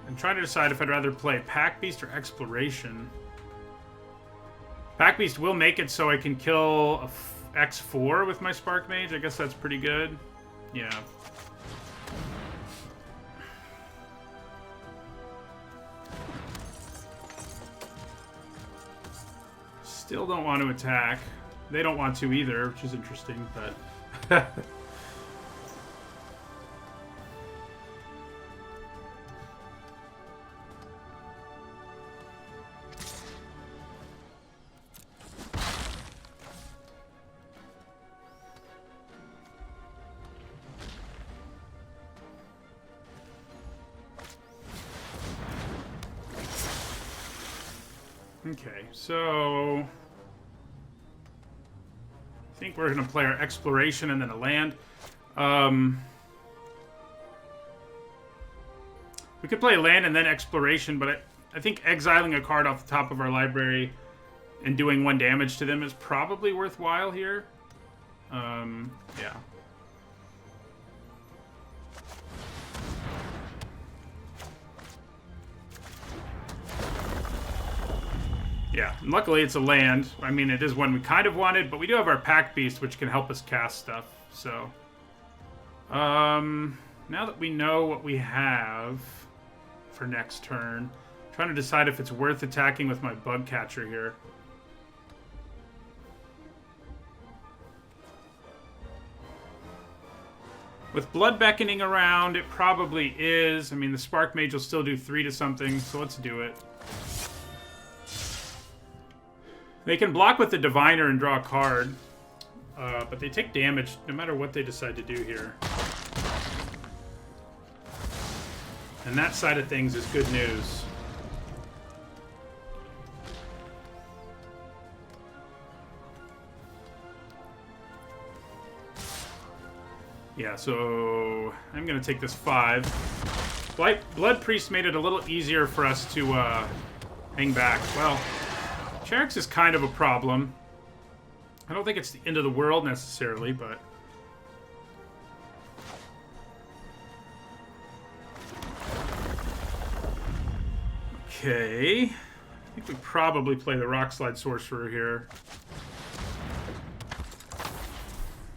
I'm trying to decide if I'd rather play Pack Beast or Exploration. Pack Beast will make it so I can kill a X4 with my Spark Mage. I guess that's pretty good. Yeah. Still don't want to attack. They don't want to either, which is interesting, but... Okay, so... I think we're going to play our Exploration and then a land. We could play land and then Exploration, but I think exiling a card off the top of our library and doing 1 damage to them is probably worthwhile here. Yeah. Yeah, luckily it's a land. I mean, it is one we kind of wanted, but we do have our Pack Beast, which can help us cast stuff. So, now that we know what we have for next turn, I'm trying to decide if it's worth attacking with my Bug Catcher here. With Blood Beckoning around, it probably is. I mean, the Spark Mage will still do 3 to something, so let's do it. They can block with the Diviner and draw a card, but they take damage no matter what they decide to do here. And that side of things is good news. Yeah, so I'm going to take this 5. Blood Priest made it a little easier for us to hang back. Well... Charax is kind of a problem. I don't think it's the end of the world necessarily, but... Okay. I think we probably play the Rockslide Sorcerer here.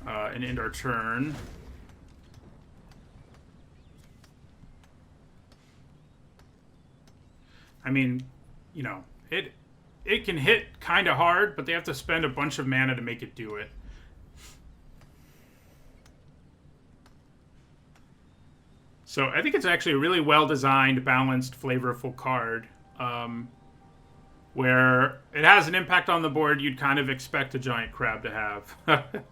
And end our turn. I mean, you know, it can hit kind of hard, but they have to spend a bunch of mana to make it do it. So I think it's actually a really well-designed, balanced, flavorful card. Where it has an impact on the board you'd kind of expect a giant crab to have.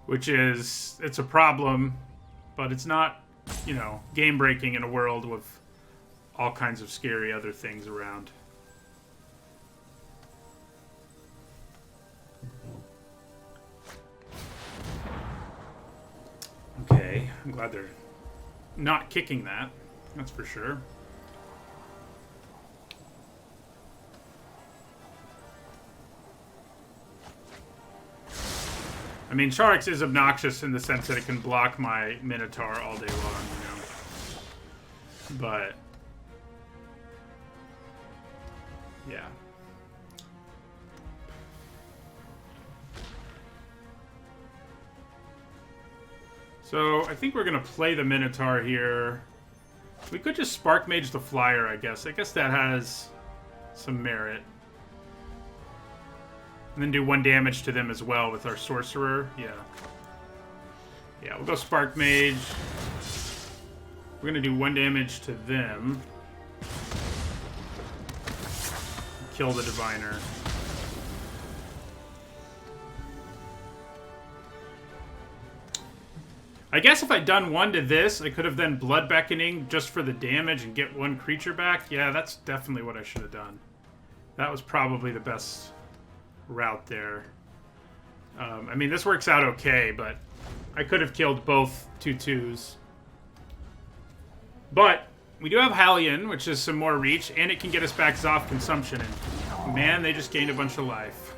Which is, it's a problem, but it's not, you know, game-breaking in a world with all kinds of scary other things around. Okay, I'm glad they're not kicking that. That's for sure. I mean, Charix is obnoxious in the sense that it can block my Minotaur all day long, you know. But yeah. So I think we're gonna play the Minotaur here. We could just Spark Mage the Flyer, I guess. I guess that has some merit. And then do 1 damage to them as well with our Sorcerer. Yeah. Yeah, we'll go Spark Mage. We're gonna do 1 damage to them. Kill the Diviner. I guess if I'd done 1 to this, I could have then Blood Beckoning just for the damage and get 1 creature back. Yeah, that's definitely what I should have done. That was probably the best route there. I mean, this works out okay, but I could have killed both 2/2s. But we do have Hellion, which is some more reach, and it can get us back Zoth Consumption. And man, they just gained a bunch of life.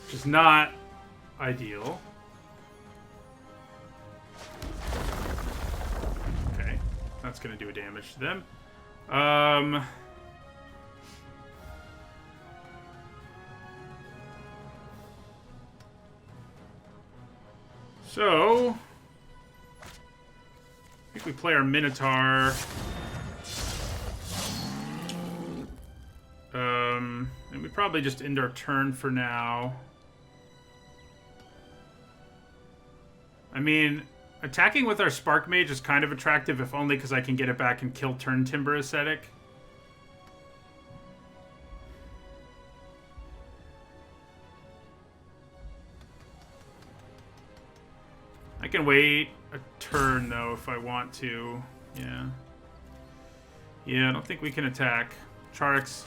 Which is not ideal. Okay, that's going to do a damage to them. So, I think we play our Minotaur. And we probably just end our turn for now. I mean, attacking with our Spark Mage is kind of attractive, if only because I can get it back and kill turn Timber Ascetic. I can wait a turn, though, if I want to. Yeah. Yeah, I don't think we can attack. Charix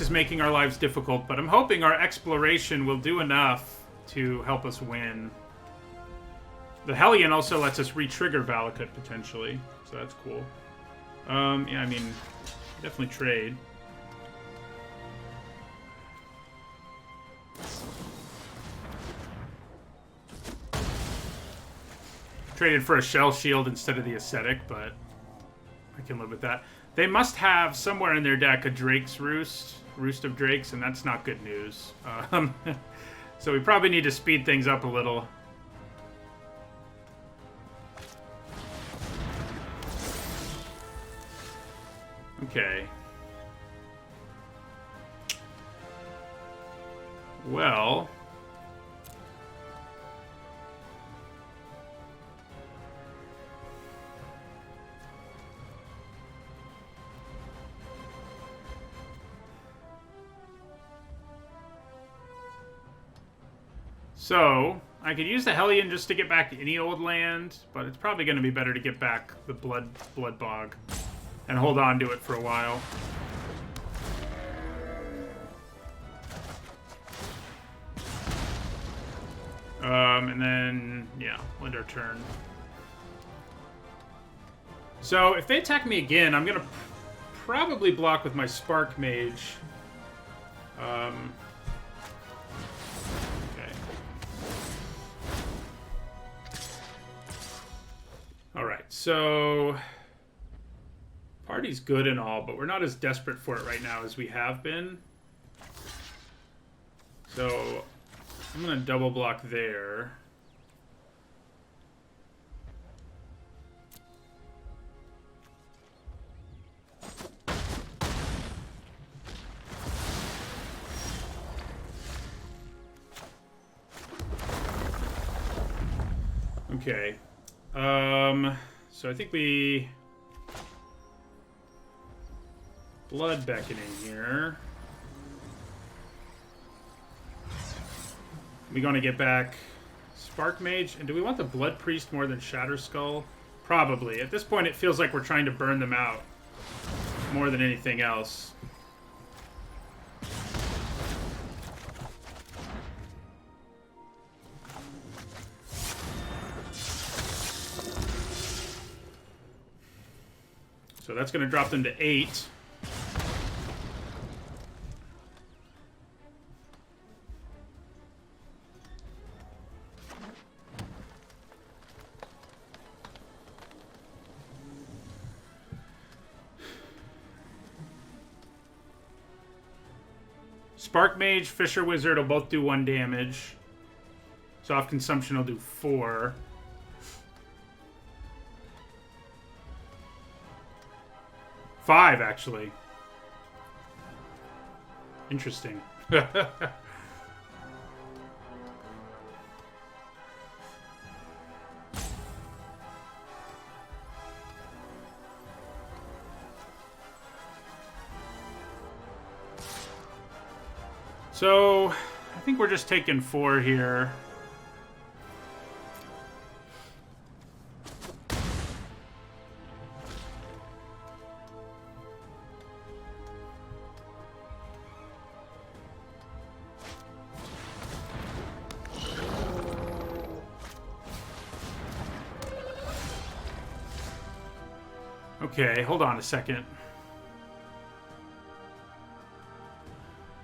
is making our lives difficult, but I'm hoping our Exploration will do enough to help us win. The Hellion also lets us re-trigger Valakut, potentially, so that's cool. Yeah, I mean, definitely trade. Traded for a Shell Shield instead of the Ascetic, but I can live with that. They must have somewhere in their deck a Drake's Roost, Roost of Drakes, and that's not good news. So we probably need to speed things up a little. Okay. Well... So, I could use the Hellion just to get back any old land, but it's probably going to be better to get back the Blood Bog and hold on to it for a while. And then, yeah, end our turn. So, if they attack me again, I'm going to probably block with my Spark Mage. Alright, so party's good and all, but we're not as desperate for it right now as we have been. So I'm going to double block there. Okay. So I think we Blood Beckoning here. We're going to get back Spark Mage, and do we want the Blood Priest more than Shatter Skull? Probably. At this point, it feels like we're trying to burn them out more than anything else. So that's going to drop them to 8. Spark Mage, Fisher Wizard will both do 1 damage. Soft Consumption will do 4. Five, actually. Interesting. So, I think we're just taking 4 here. Okay, hold on a second.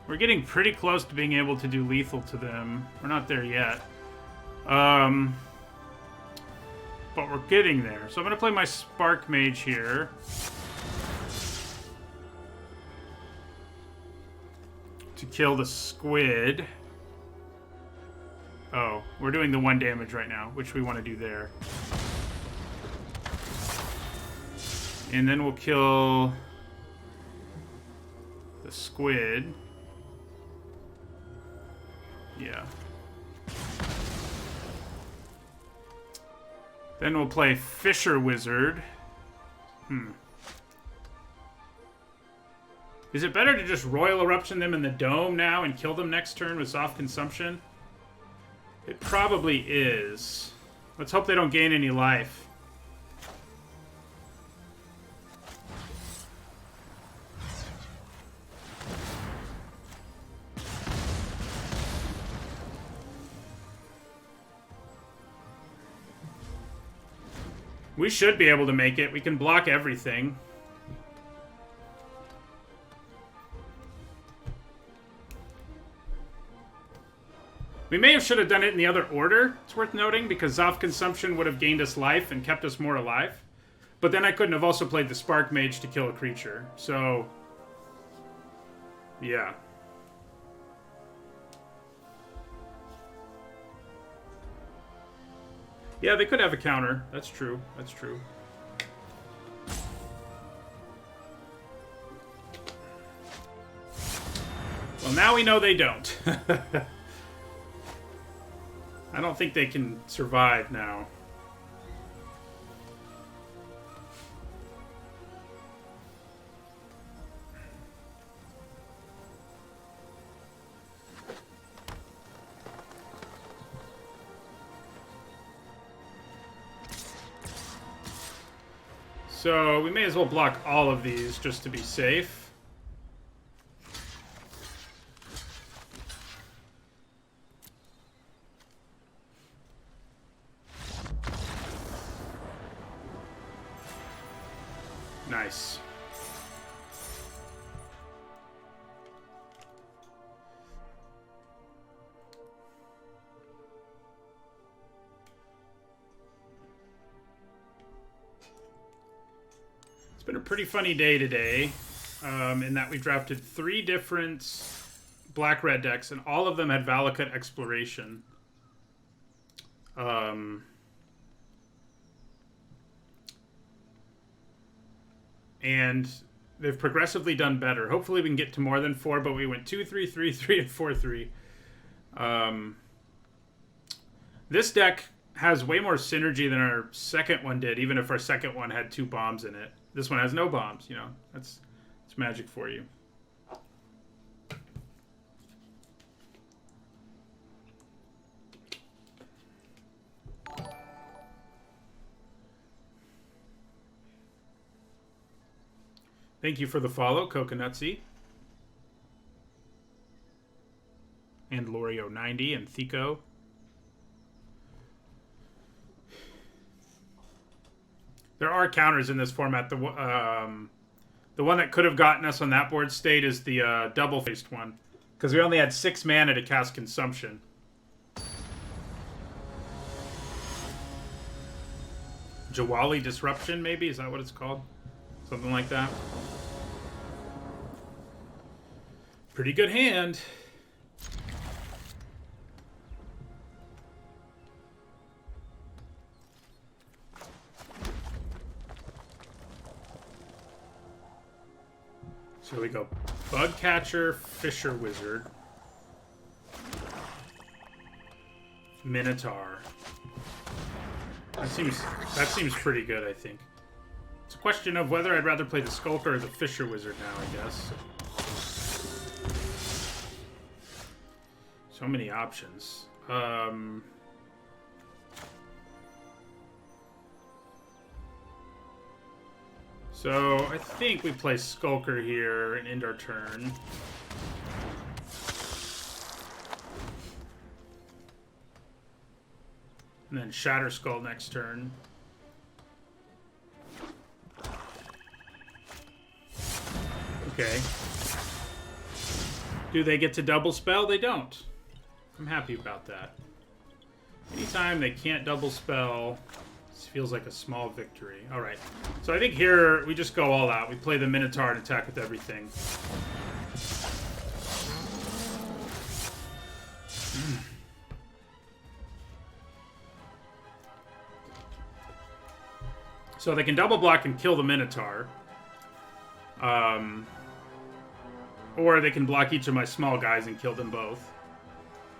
We're getting pretty close to being able to do lethal to them. We're not there yet. But we're getting there. So I'm going to play my Spark Mage here. To kill the squid. Oh, we're doing the 1 damage right now, which we want to do there. And then we'll kill the squid. Yeah. Then we'll play Fisher Wizard. Is it better to just Royal Eruption them in the dome now and kill them next turn with Soft Consumption? It probably is. Let's hope they don't gain any life. We should be able to make it. We can block everything. We may have should have done it in the other order, it's worth noting, because Soft Consumption would have gained us life and kept us more alive. But then I couldn't have also played the Spark Mage to kill a creature. So, yeah. Yeah, they could have a counter. That's true. That's true. Well, now we know they don't. I don't think they can survive now. So we may as well block all of these just to be safe. Nice. It's been a pretty funny day today, in that we drafted 3 different black-red decks, and all of them had Valakut Exploration. And they've progressively done better. Hopefully we can get to more than 4, but we went 2, 3, 3, 3, and 4, 3. This deck has way more synergy than our second one did, even if our second one had 2 bombs in it. This one has no bombs, you know. It's magic for you. Thank you for the follow, Coconutsy. And Lorio90 and Thico. There are counters in this format. The one that could have gotten us on that board state is the double-faced one. Because we only had 6 mana to cast Consumption. Jawali Disruption, maybe? Is that what it's called? Something like that. Pretty good hand. So we go Bugcatcher, Fisher Wizard, Minotaur. That seems pretty good, I think. It's a question of whether I'd rather play the Skulker or the Fisher Wizard now, I guess. So many options. So I think we play Skulker here and end our turn. And then Shatter Skull next turn. Okay. Do they get to double spell? They don't. I'm happy about that. Anytime they can't double spell, this feels like a small victory. Alright. So I think here we just go all out. We play the Minotaur and attack with everything. So they can double block and kill the Minotaur. Or they can block each of my small guys and kill them both.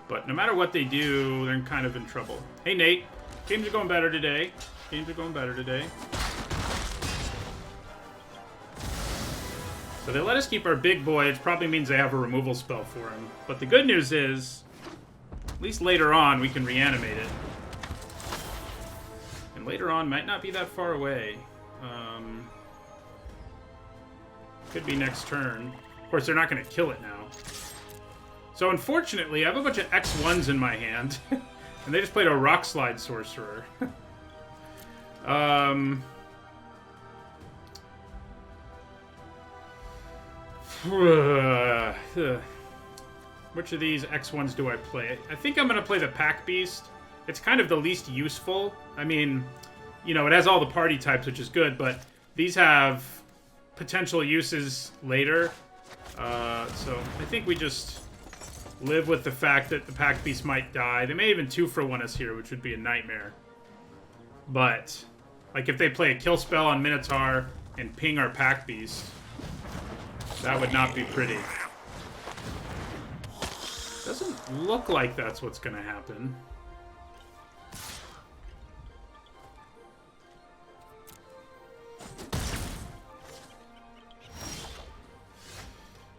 But no matter what they do, they're kind of in trouble. Hey, Nate. Games are going better today. Games are going better today. So they let us keep our big boy, which probably means they have a removal spell for him. But the good news is, at least later on, we can reanimate it. And later on might not be that far away. Could be next turn. Of course, they're not going to kill it now. So unfortunately, I have a bunch of X1s in my hand. And they just played a Rock Slide Sorcerer. Which of these X1s do I play? I think I'm going to play the Pack Beast. It's kind of the least useful. I mean, you know, it has all the party types, which is good, but these have potential uses later. So I think we just live with the fact that the Pack Beast might die. They may even 2-for-1 us here, which would be a nightmare. But, like, if they play a kill spell on Minotaur and ping our Pack Beast, that would not be pretty. Doesn't look like that's what's going to happen.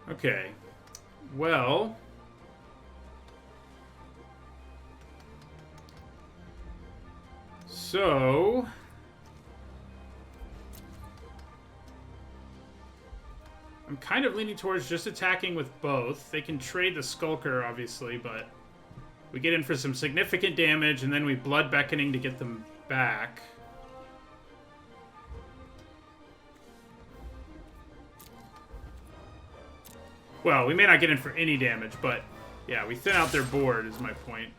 Okay. Well... So... I'm kind of leaning towards just attacking with both. They can trade the Skulker, obviously, but we get in for some significant damage, and then we Blood Beckoning to get them back. Well, we may not get in for any damage, but yeah, we thin out their board, is my point.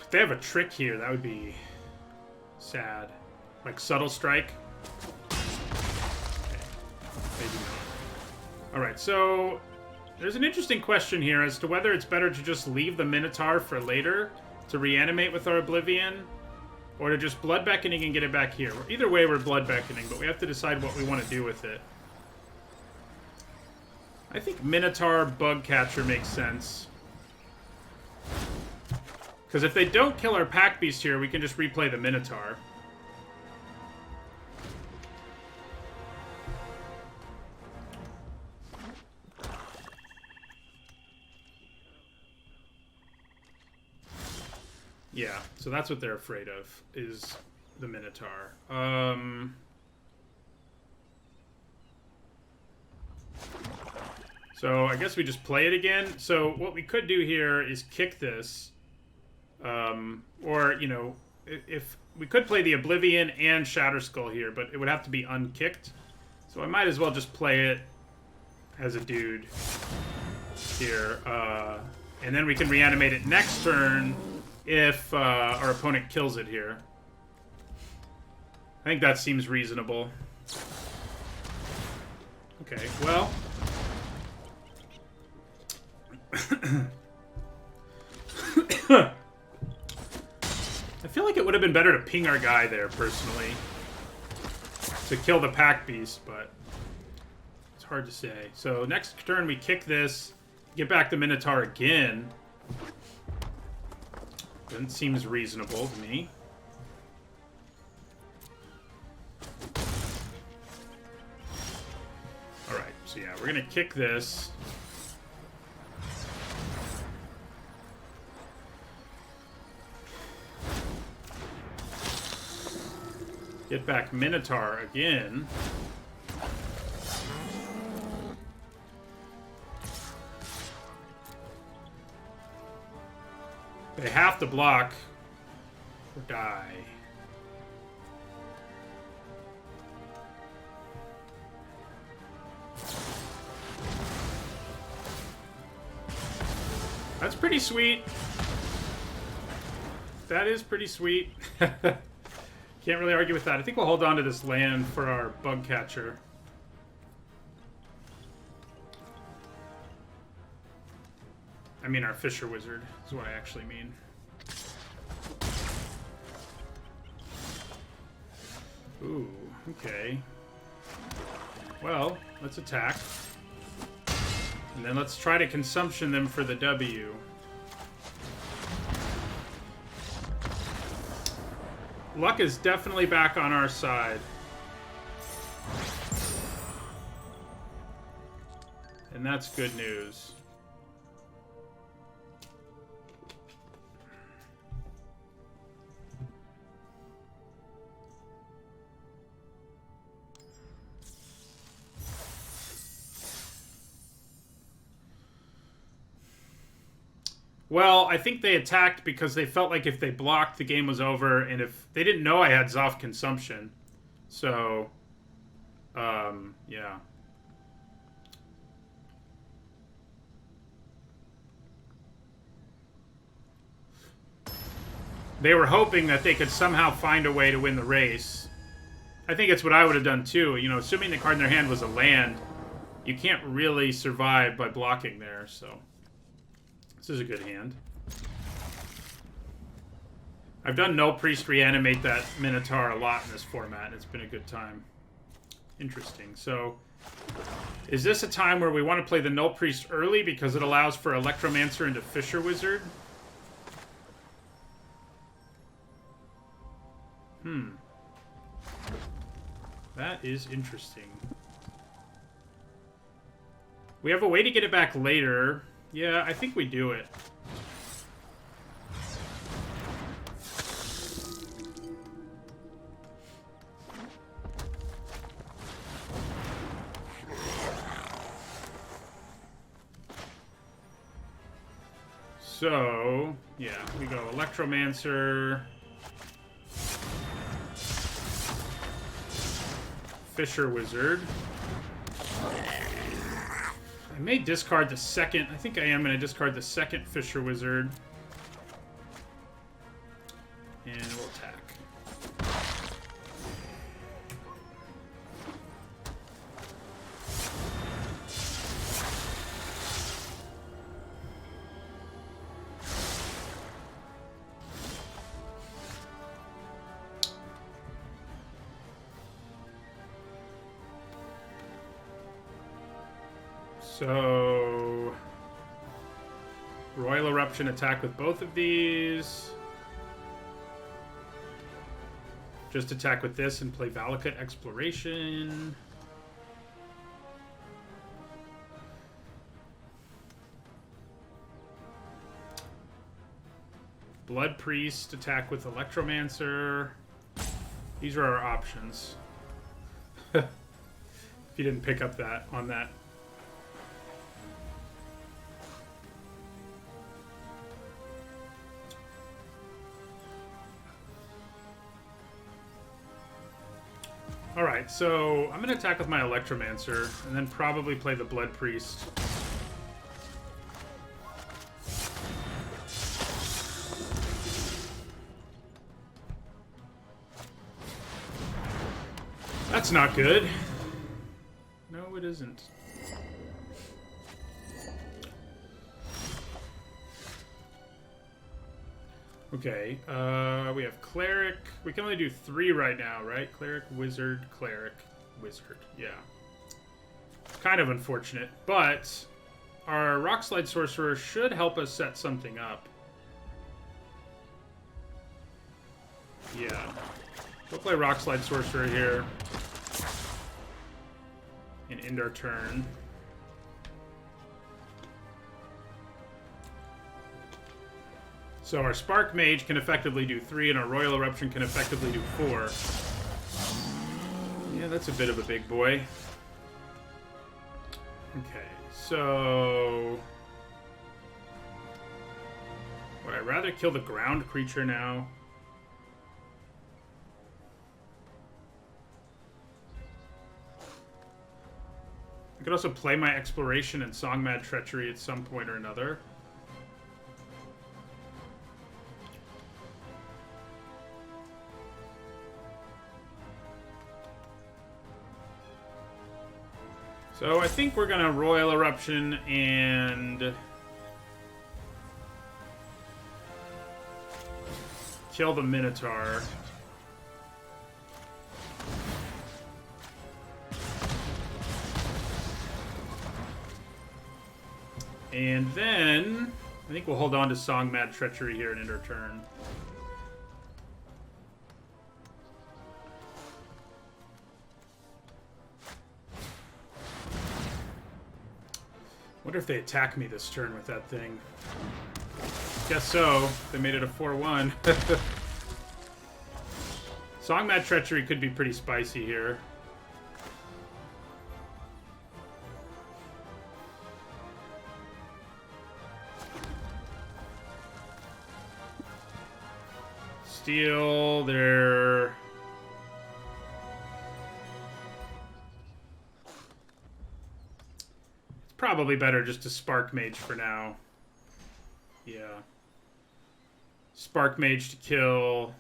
If they have a trick here, that would be sad. Like Subtle Strike. Okay. Maybe not. Alright, so there's an interesting question here as to whether it's better to just leave the Minotaur for later to reanimate with our Oblivion, or to just Blood Beckoning and get it back here. Either way, we're Blood Beckoning, but we have to decide what we want to do with it. I think Minotaur Bugcatcher makes sense. Because if they don't kill our Pack Beast here, we can just replay the Minotaur. Yeah, so that's what they're afraid of, is the Minotaur. So I guess we just play it again. So what we could do here is kick this. Or, you know, if we could play the Oblivion and Shatterskull here, but it would have to be unkicked. So I might as well just play it as a dude here. And then we can reanimate it next turn if our opponent kills it here. I think that seems reasonable. Okay, well. I feel like it would have been better to ping our guy there, personally. To kill the pack beast, but it's hard to say. So next turn we kick this, get back the Minotaur again. That seems reasonable to me. Alright, so yeah, we're gonna kick this. Get back Minotaur again. They have to block or die. That's pretty sweet. That is pretty sweet. Can't really argue with that. I think we'll hold on to this land for our bug catcher. I mean our Fisher Wizard is what I actually mean. Ooh, okay. Well, let's attack. And then let's try to consumption them for the W. Luck is definitely back on our side. And that's good news. Well, I think they attacked because they felt like if they blocked, the game was over, and if they didn't know I had Zoff consumption. So, yeah. They were hoping that they could somehow find a way to win the race. I think it's what I would have done too. You know, assuming the card in their hand was a land, you can't really survive by blocking there, so... This is a good hand. I've done Null Priest reanimate that Minotaur a lot in this format. It's been a good time. Interesting. So, is this a time where we want to play the Null Priest early because it allows for Electromancer into Fisher Wizard? That is interesting. We have a way to get it back later. Yeah, I think we do it. So, yeah, we go Electromancer, Fisher Wizard. I may discard the second. I think I am going to discard the second Fisher Wizard. And we'll attack. So, Royal Eruption attack with both of these. Just attack with this and play Valakut Exploration. Blood Priest attack with Electromancer. These are our options. If you didn't pick up that on that. Alright, so I'm going to attack with my Electromancer, and then probably play the Blood Priest. That's not good. No, it isn't. Okay, we have Cleric. We can only do 3 right now, right? Cleric, Wizard, Cleric, Wizard. Yeah. Kind of unfortunate, but our Rockslide Sorcerer should help us set something up. Yeah. We'll play Rockslide Sorcerer here. And end our turn. So our Spark Mage can effectively do 3, and our Royal Eruption can effectively do 4. Yeah, that's a bit of a big boy. Okay, so... would I rather kill the ground creature now? I could also play my Exploration and Songmad Treachery at some point or another. So I think we're gonna Royal Eruption and kill the Minotaur. And then I think we'll hold on to Songmad Treachery here and end our turn. Wonder if they attack me this turn with that thing. Guess so. They made it a 4-1. Songmad Treachery could be pretty spicy here. Steal their... Probably better just to Spark Mage for now. Yeah. Spark Mage to kill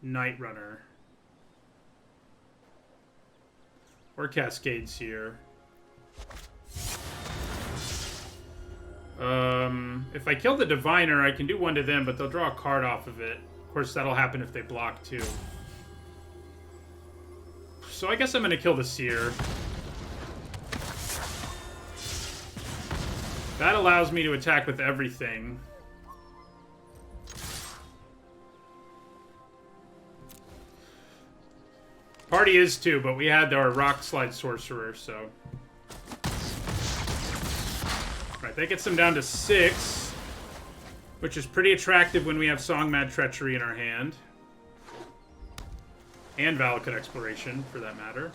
Night Runner. Or Cascade Seer. If I kill the Diviner, I can do 1 to them, but they'll draw a card off of it. Of course, that'll happen if they block too. So I guess I'm going to kill the Seer. That allows me to attack with everything. Party is 2, but we had our Rockslide Sorcerer, so... Right, that gets them down to 6. Which is pretty attractive when we have Songmad Treachery in our hand. And Valakut Exploration, for that matter.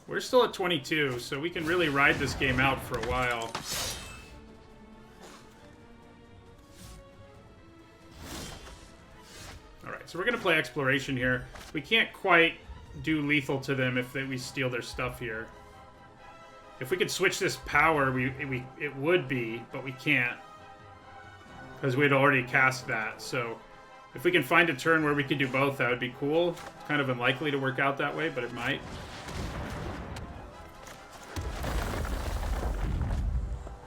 We're still at 22, so we can really ride this game out for a while. Alright, so we're going to play Exploration here. We can't quite do lethal to them if we steal their stuff here. If we could switch this power, it would be, but we can't. Because we'd already cast that, so... If we can find a turn where we can do both, that would be cool. It's kind of unlikely to work out that way, but it might.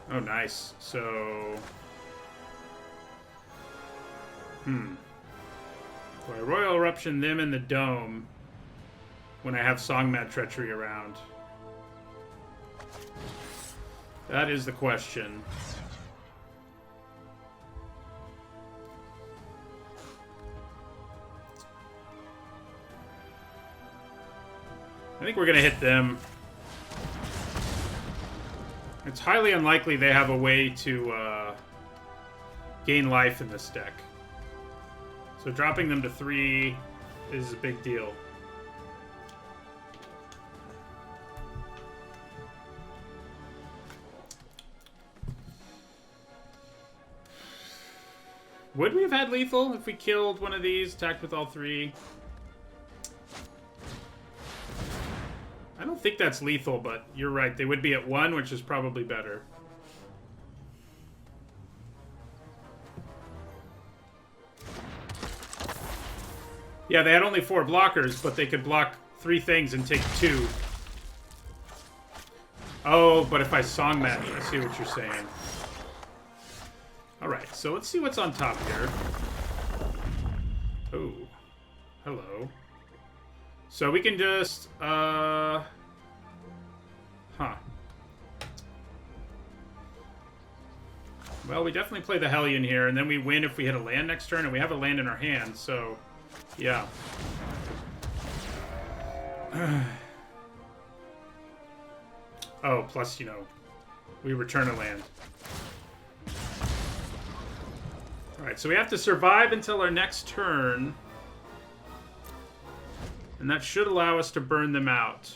Oh, nice. So... Do I Royal Eruption them in the Dome when I have Songmad Treachery around? That is the question. I think we're going to hit them. It's highly unlikely they have a way to gain life in this deck. So dropping them to 3 is a big deal. Would we have had lethal if we killed one of these, attacked with all 3? I don't think that's lethal, but you're right. They would be at 1, which is probably better. Yeah, they had only 4 blockers, but they could block 3 things and take 2. Oh, but if I song that, I see what you're saying. Alright, so let's see what's on top here. Oh. Hello. So we can just, Huh. Well, we definitely play the Hellion here, and then we win if we hit a land next turn, and we have a land in our hand, so... Yeah. Oh, plus, you know, we return a land. Alright, so we have to survive until our next turn. And that should allow us to burn them out.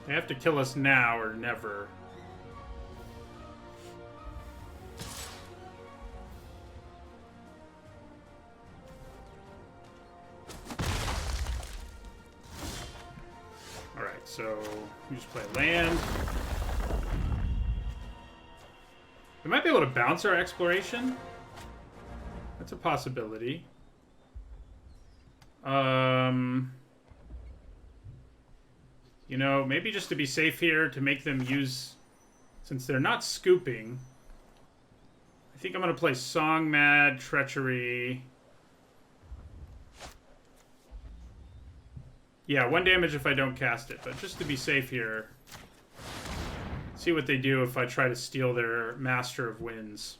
They have to kill us now or never. Alright, so we just play land. We might be able to bounce our exploration. That's a possibility. You know, maybe just to be safe here, to make them use... Since they're not scooping... I think I'm going to play Song Mad, Treachery... Yeah, 1 damage if I don't cast it, but just to be safe here... See what they do if I try to steal their Master of Winds.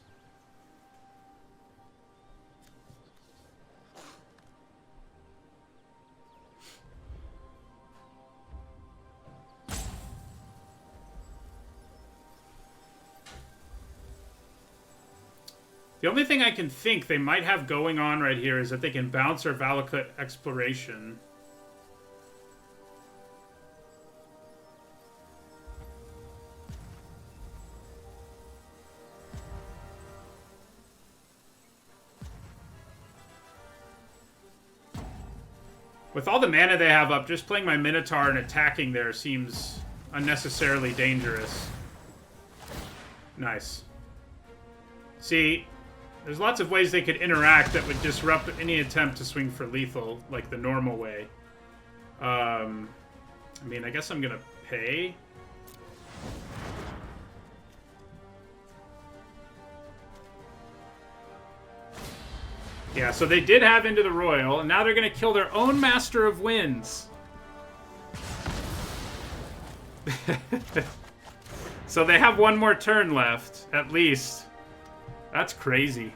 The only thing I can think they might have going on right here is that they can bounce our Valakut Exploration. With all the mana they have up, just playing my Minotaur and attacking there seems unnecessarily dangerous. Nice. See... There's lots of ways they could interact that would disrupt any attempt to swing for lethal, like the normal way. I mean, I guess I'm gonna pay. Yeah, so they did have Into the Royal, and now they're gonna kill their own Master of Winds. So they have 1 more turn left, at least. That's crazy.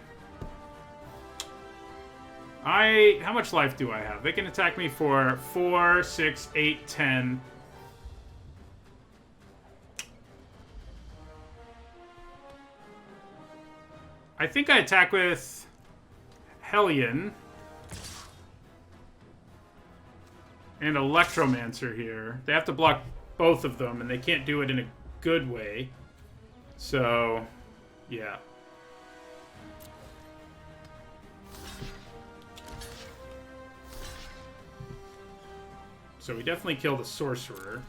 How much life do I have? They can attack me for 4, 6, 8, 10. I think I attack with Hellion. And Electromancer here. They have to block both of them, and they can't do it in a good way. So, yeah. So we definitely kill the Sorcerer.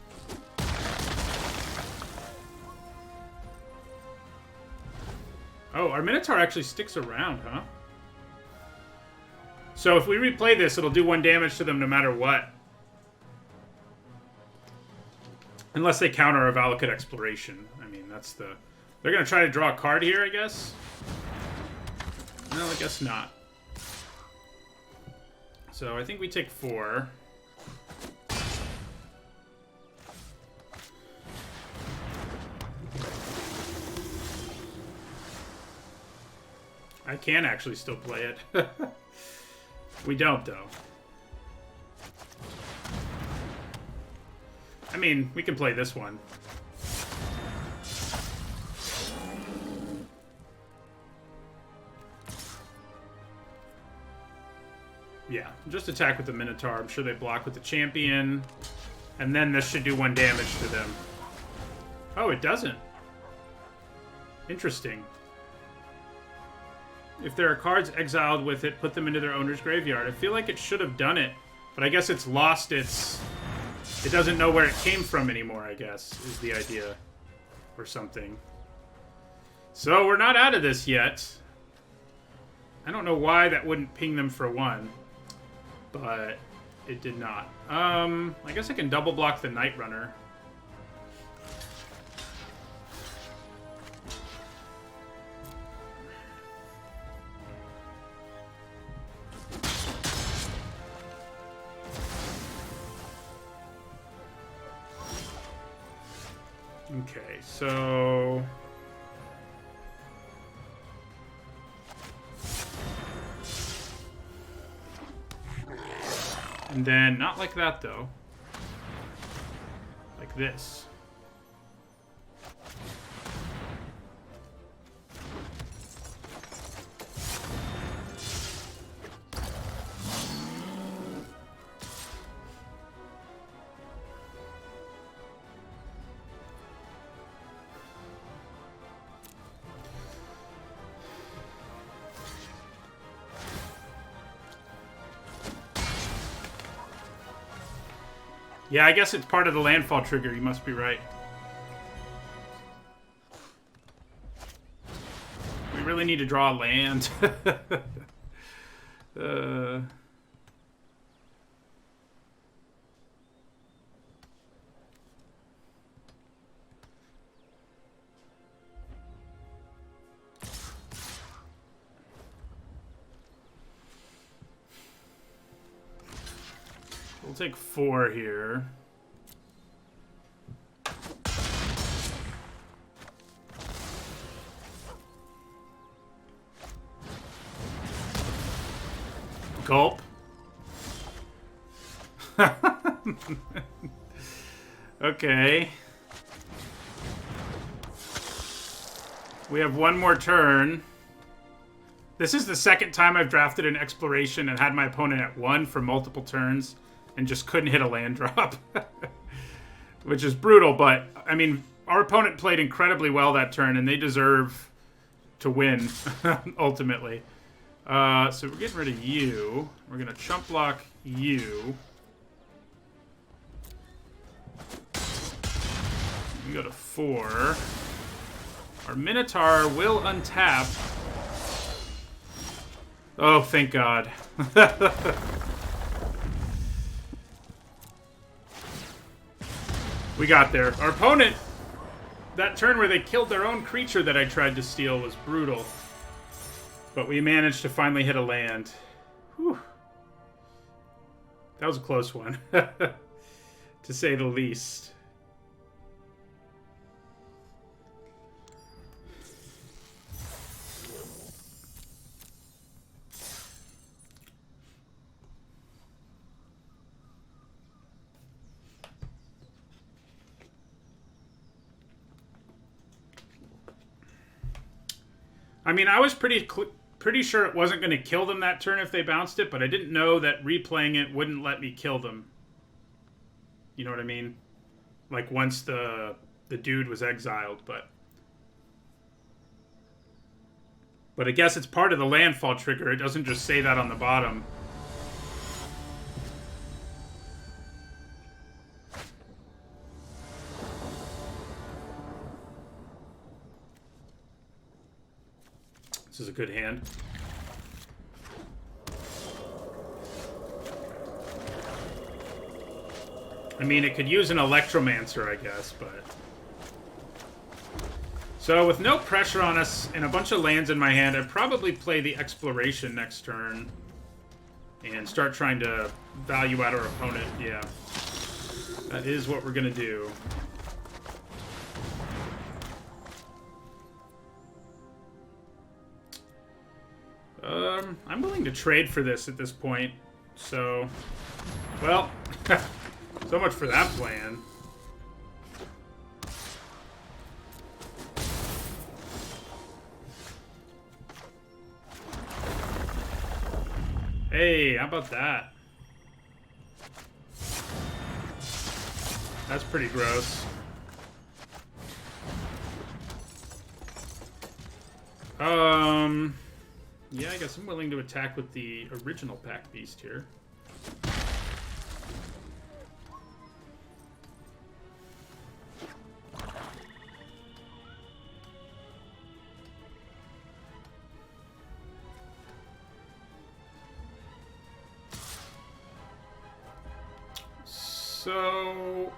Oh, our Minotaur actually sticks around, huh? So if we replay this, it'll do 1 damage to them no matter what. Unless they counter a Valakut Exploration. I mean, that's the... They're going to try to draw a card here, I guess? No, I guess not. So I think we take 4. I can actually still play it. We don't, though. I mean, we can play this one. Yeah, just attack with the Minotaur. I'm sure they block with the champion. And then this should do 1 damage to them. Oh, it doesn't. Interesting. If there are cards exiled with it, put them into their owner's graveyard. I feel like it should have done it, but I guess it's lost its... It doesn't know where it came from anymore, I guess, is the idea. Or something. So, we're not out of this yet. I don't know why that wouldn't ping them for 1. But it did not. I guess I can double block the Night Runner. Okay, so... And then, not like that, though. Like this. Yeah, I guess it's part of the landfall trigger. You must be right. We really need to draw a land. We'll take 4 here. Gulp. Okay. We have 1 more turn. This is the second time I've drafted an exploration and had my opponent at 1 for multiple turns and just couldn't hit a land drop. Which is brutal, but, I mean, our opponent played incredibly well that turn, and they deserve to win, ultimately. So we're getting rid of you. We're going to chump block you. We go to 4. Our Minotaur will untap. Oh, thank God. We got there. Our opponent, that turn where they killed their own creature that I tried to steal was brutal. But we managed to finally hit a land. Whew. That was a close one, to say the least. I mean, I was pretty sure it wasn't going to kill them that turn if they bounced it, but I didn't know that replaying it wouldn't let me kill them. You know what I mean? Like, once the dude was exiled, but I guess it's part of the landfall trigger. It doesn't just say that on the bottom. This is a good hand. I mean, it could use an Electromancer, I guess, but... So, with no pressure on us and a bunch of lands in my hand, I'd probably play the Exploration next turn. And start trying to value out our opponent, yeah. That is what we're gonna do. I'm willing to trade for this at this point, so... Well, so much for that plan. Hey, how about that? That's pretty gross. Yeah, I guess I'm willing to attack with the original Pack Beast here. So...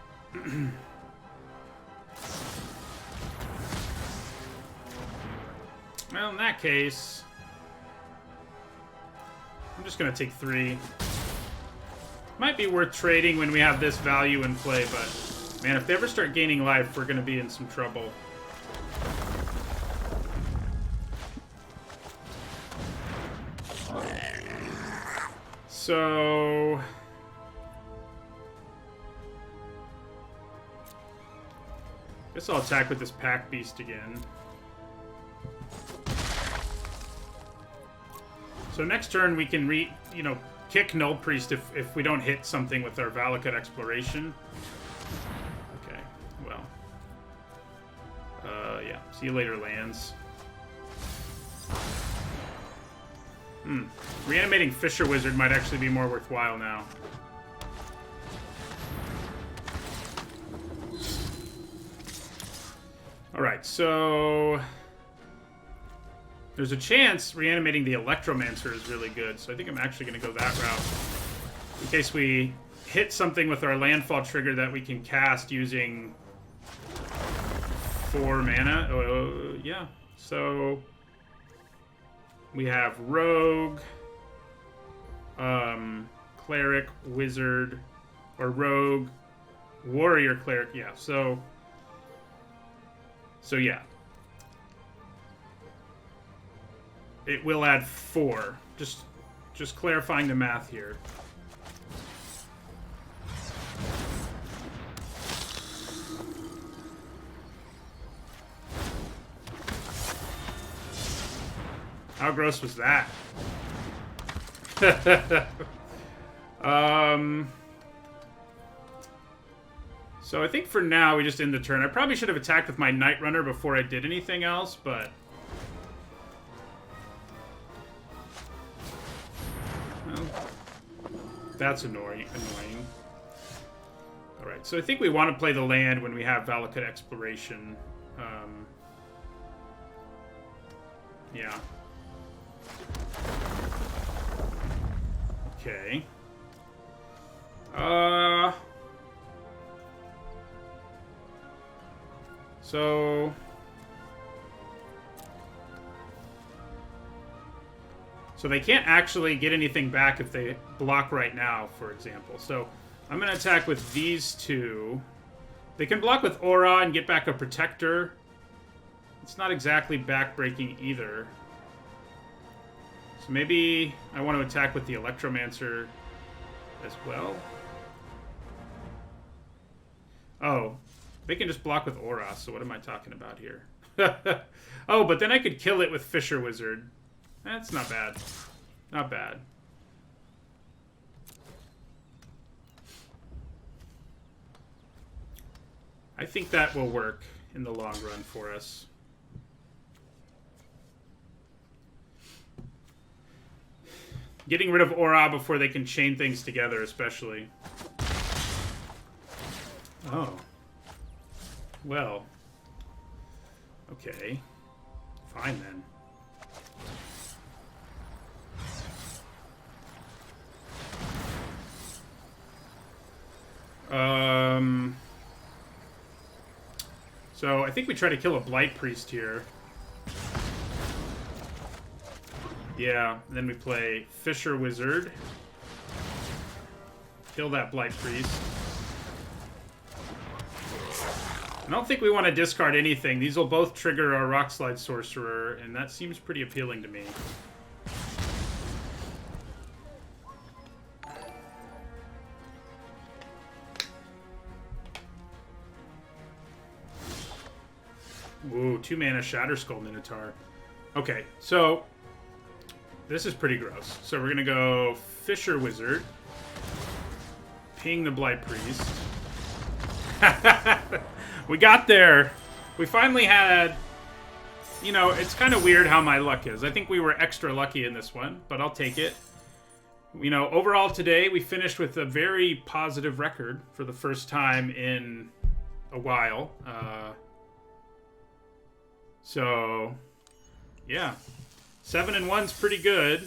well, in that case... I'm just going to take 3. Might be worth trading when we have this value in play, but... man, if they ever start gaining life, we're going to be in some trouble. So... guess I'll attack with this Pack Beast again. So next turn we can kick Null Priest if we don't hit something with our Valakut Exploration. Okay, well. Yeah, see you later, lands. Reanimating Fisher Wizard might actually be more worthwhile now. Alright, so... there's a chance reanimating the Electromancer is really good, so I think I'm actually going to go that route. In case we hit something with our landfall trigger that we can cast using 4 mana. Oh, yeah. So... we have Rogue, Cleric, Wizard, or Rogue, Warrior, Cleric. Yeah, so yeah. It will add 4. Just clarifying the math here. How gross was that? So I think for now we just end the turn. I probably should have attacked with my Night Runner before I did anything else, but... well, that's annoying. Alright, so I think we want to play the land when we have Valakut Exploration. Yeah. Okay. So they can't actually get anything back if they block right now, for example. So I'm going to attack with these 2. They can block with Aura and get back a Protector. It's not exactly backbreaking either. So maybe I want to attack with the Electromancer as well. Oh, they can just block with Aura, so what am I talking about here? Oh, but then I could kill it with Fisher Wizard. That's not bad. Not bad. I think that will work in the long run for us. Getting rid of Aura before they can chain things together, especially. Oh. Well. Okay. Fine, then. So I think we try to kill a Blight Priest here. Yeah, and then we play Fisher Wizard. Kill that Blight Priest. I don't think we want to discard anything. These will both trigger our Rockslide Sorcerer, and that seems pretty appealing to me. Ooh, 2 mana Shatterskull Minotaur. Okay, so This is pretty gross. So we're going to go Fisher Wizard. Ping the Blight Priest. We got there. We finally had... You know, it's kind of weird how my luck is. I think we were extra lucky in this one, but I'll take it. You know, overall today, we finished with a very positive record for the first time in a while. So, yeah. 7-1's pretty good.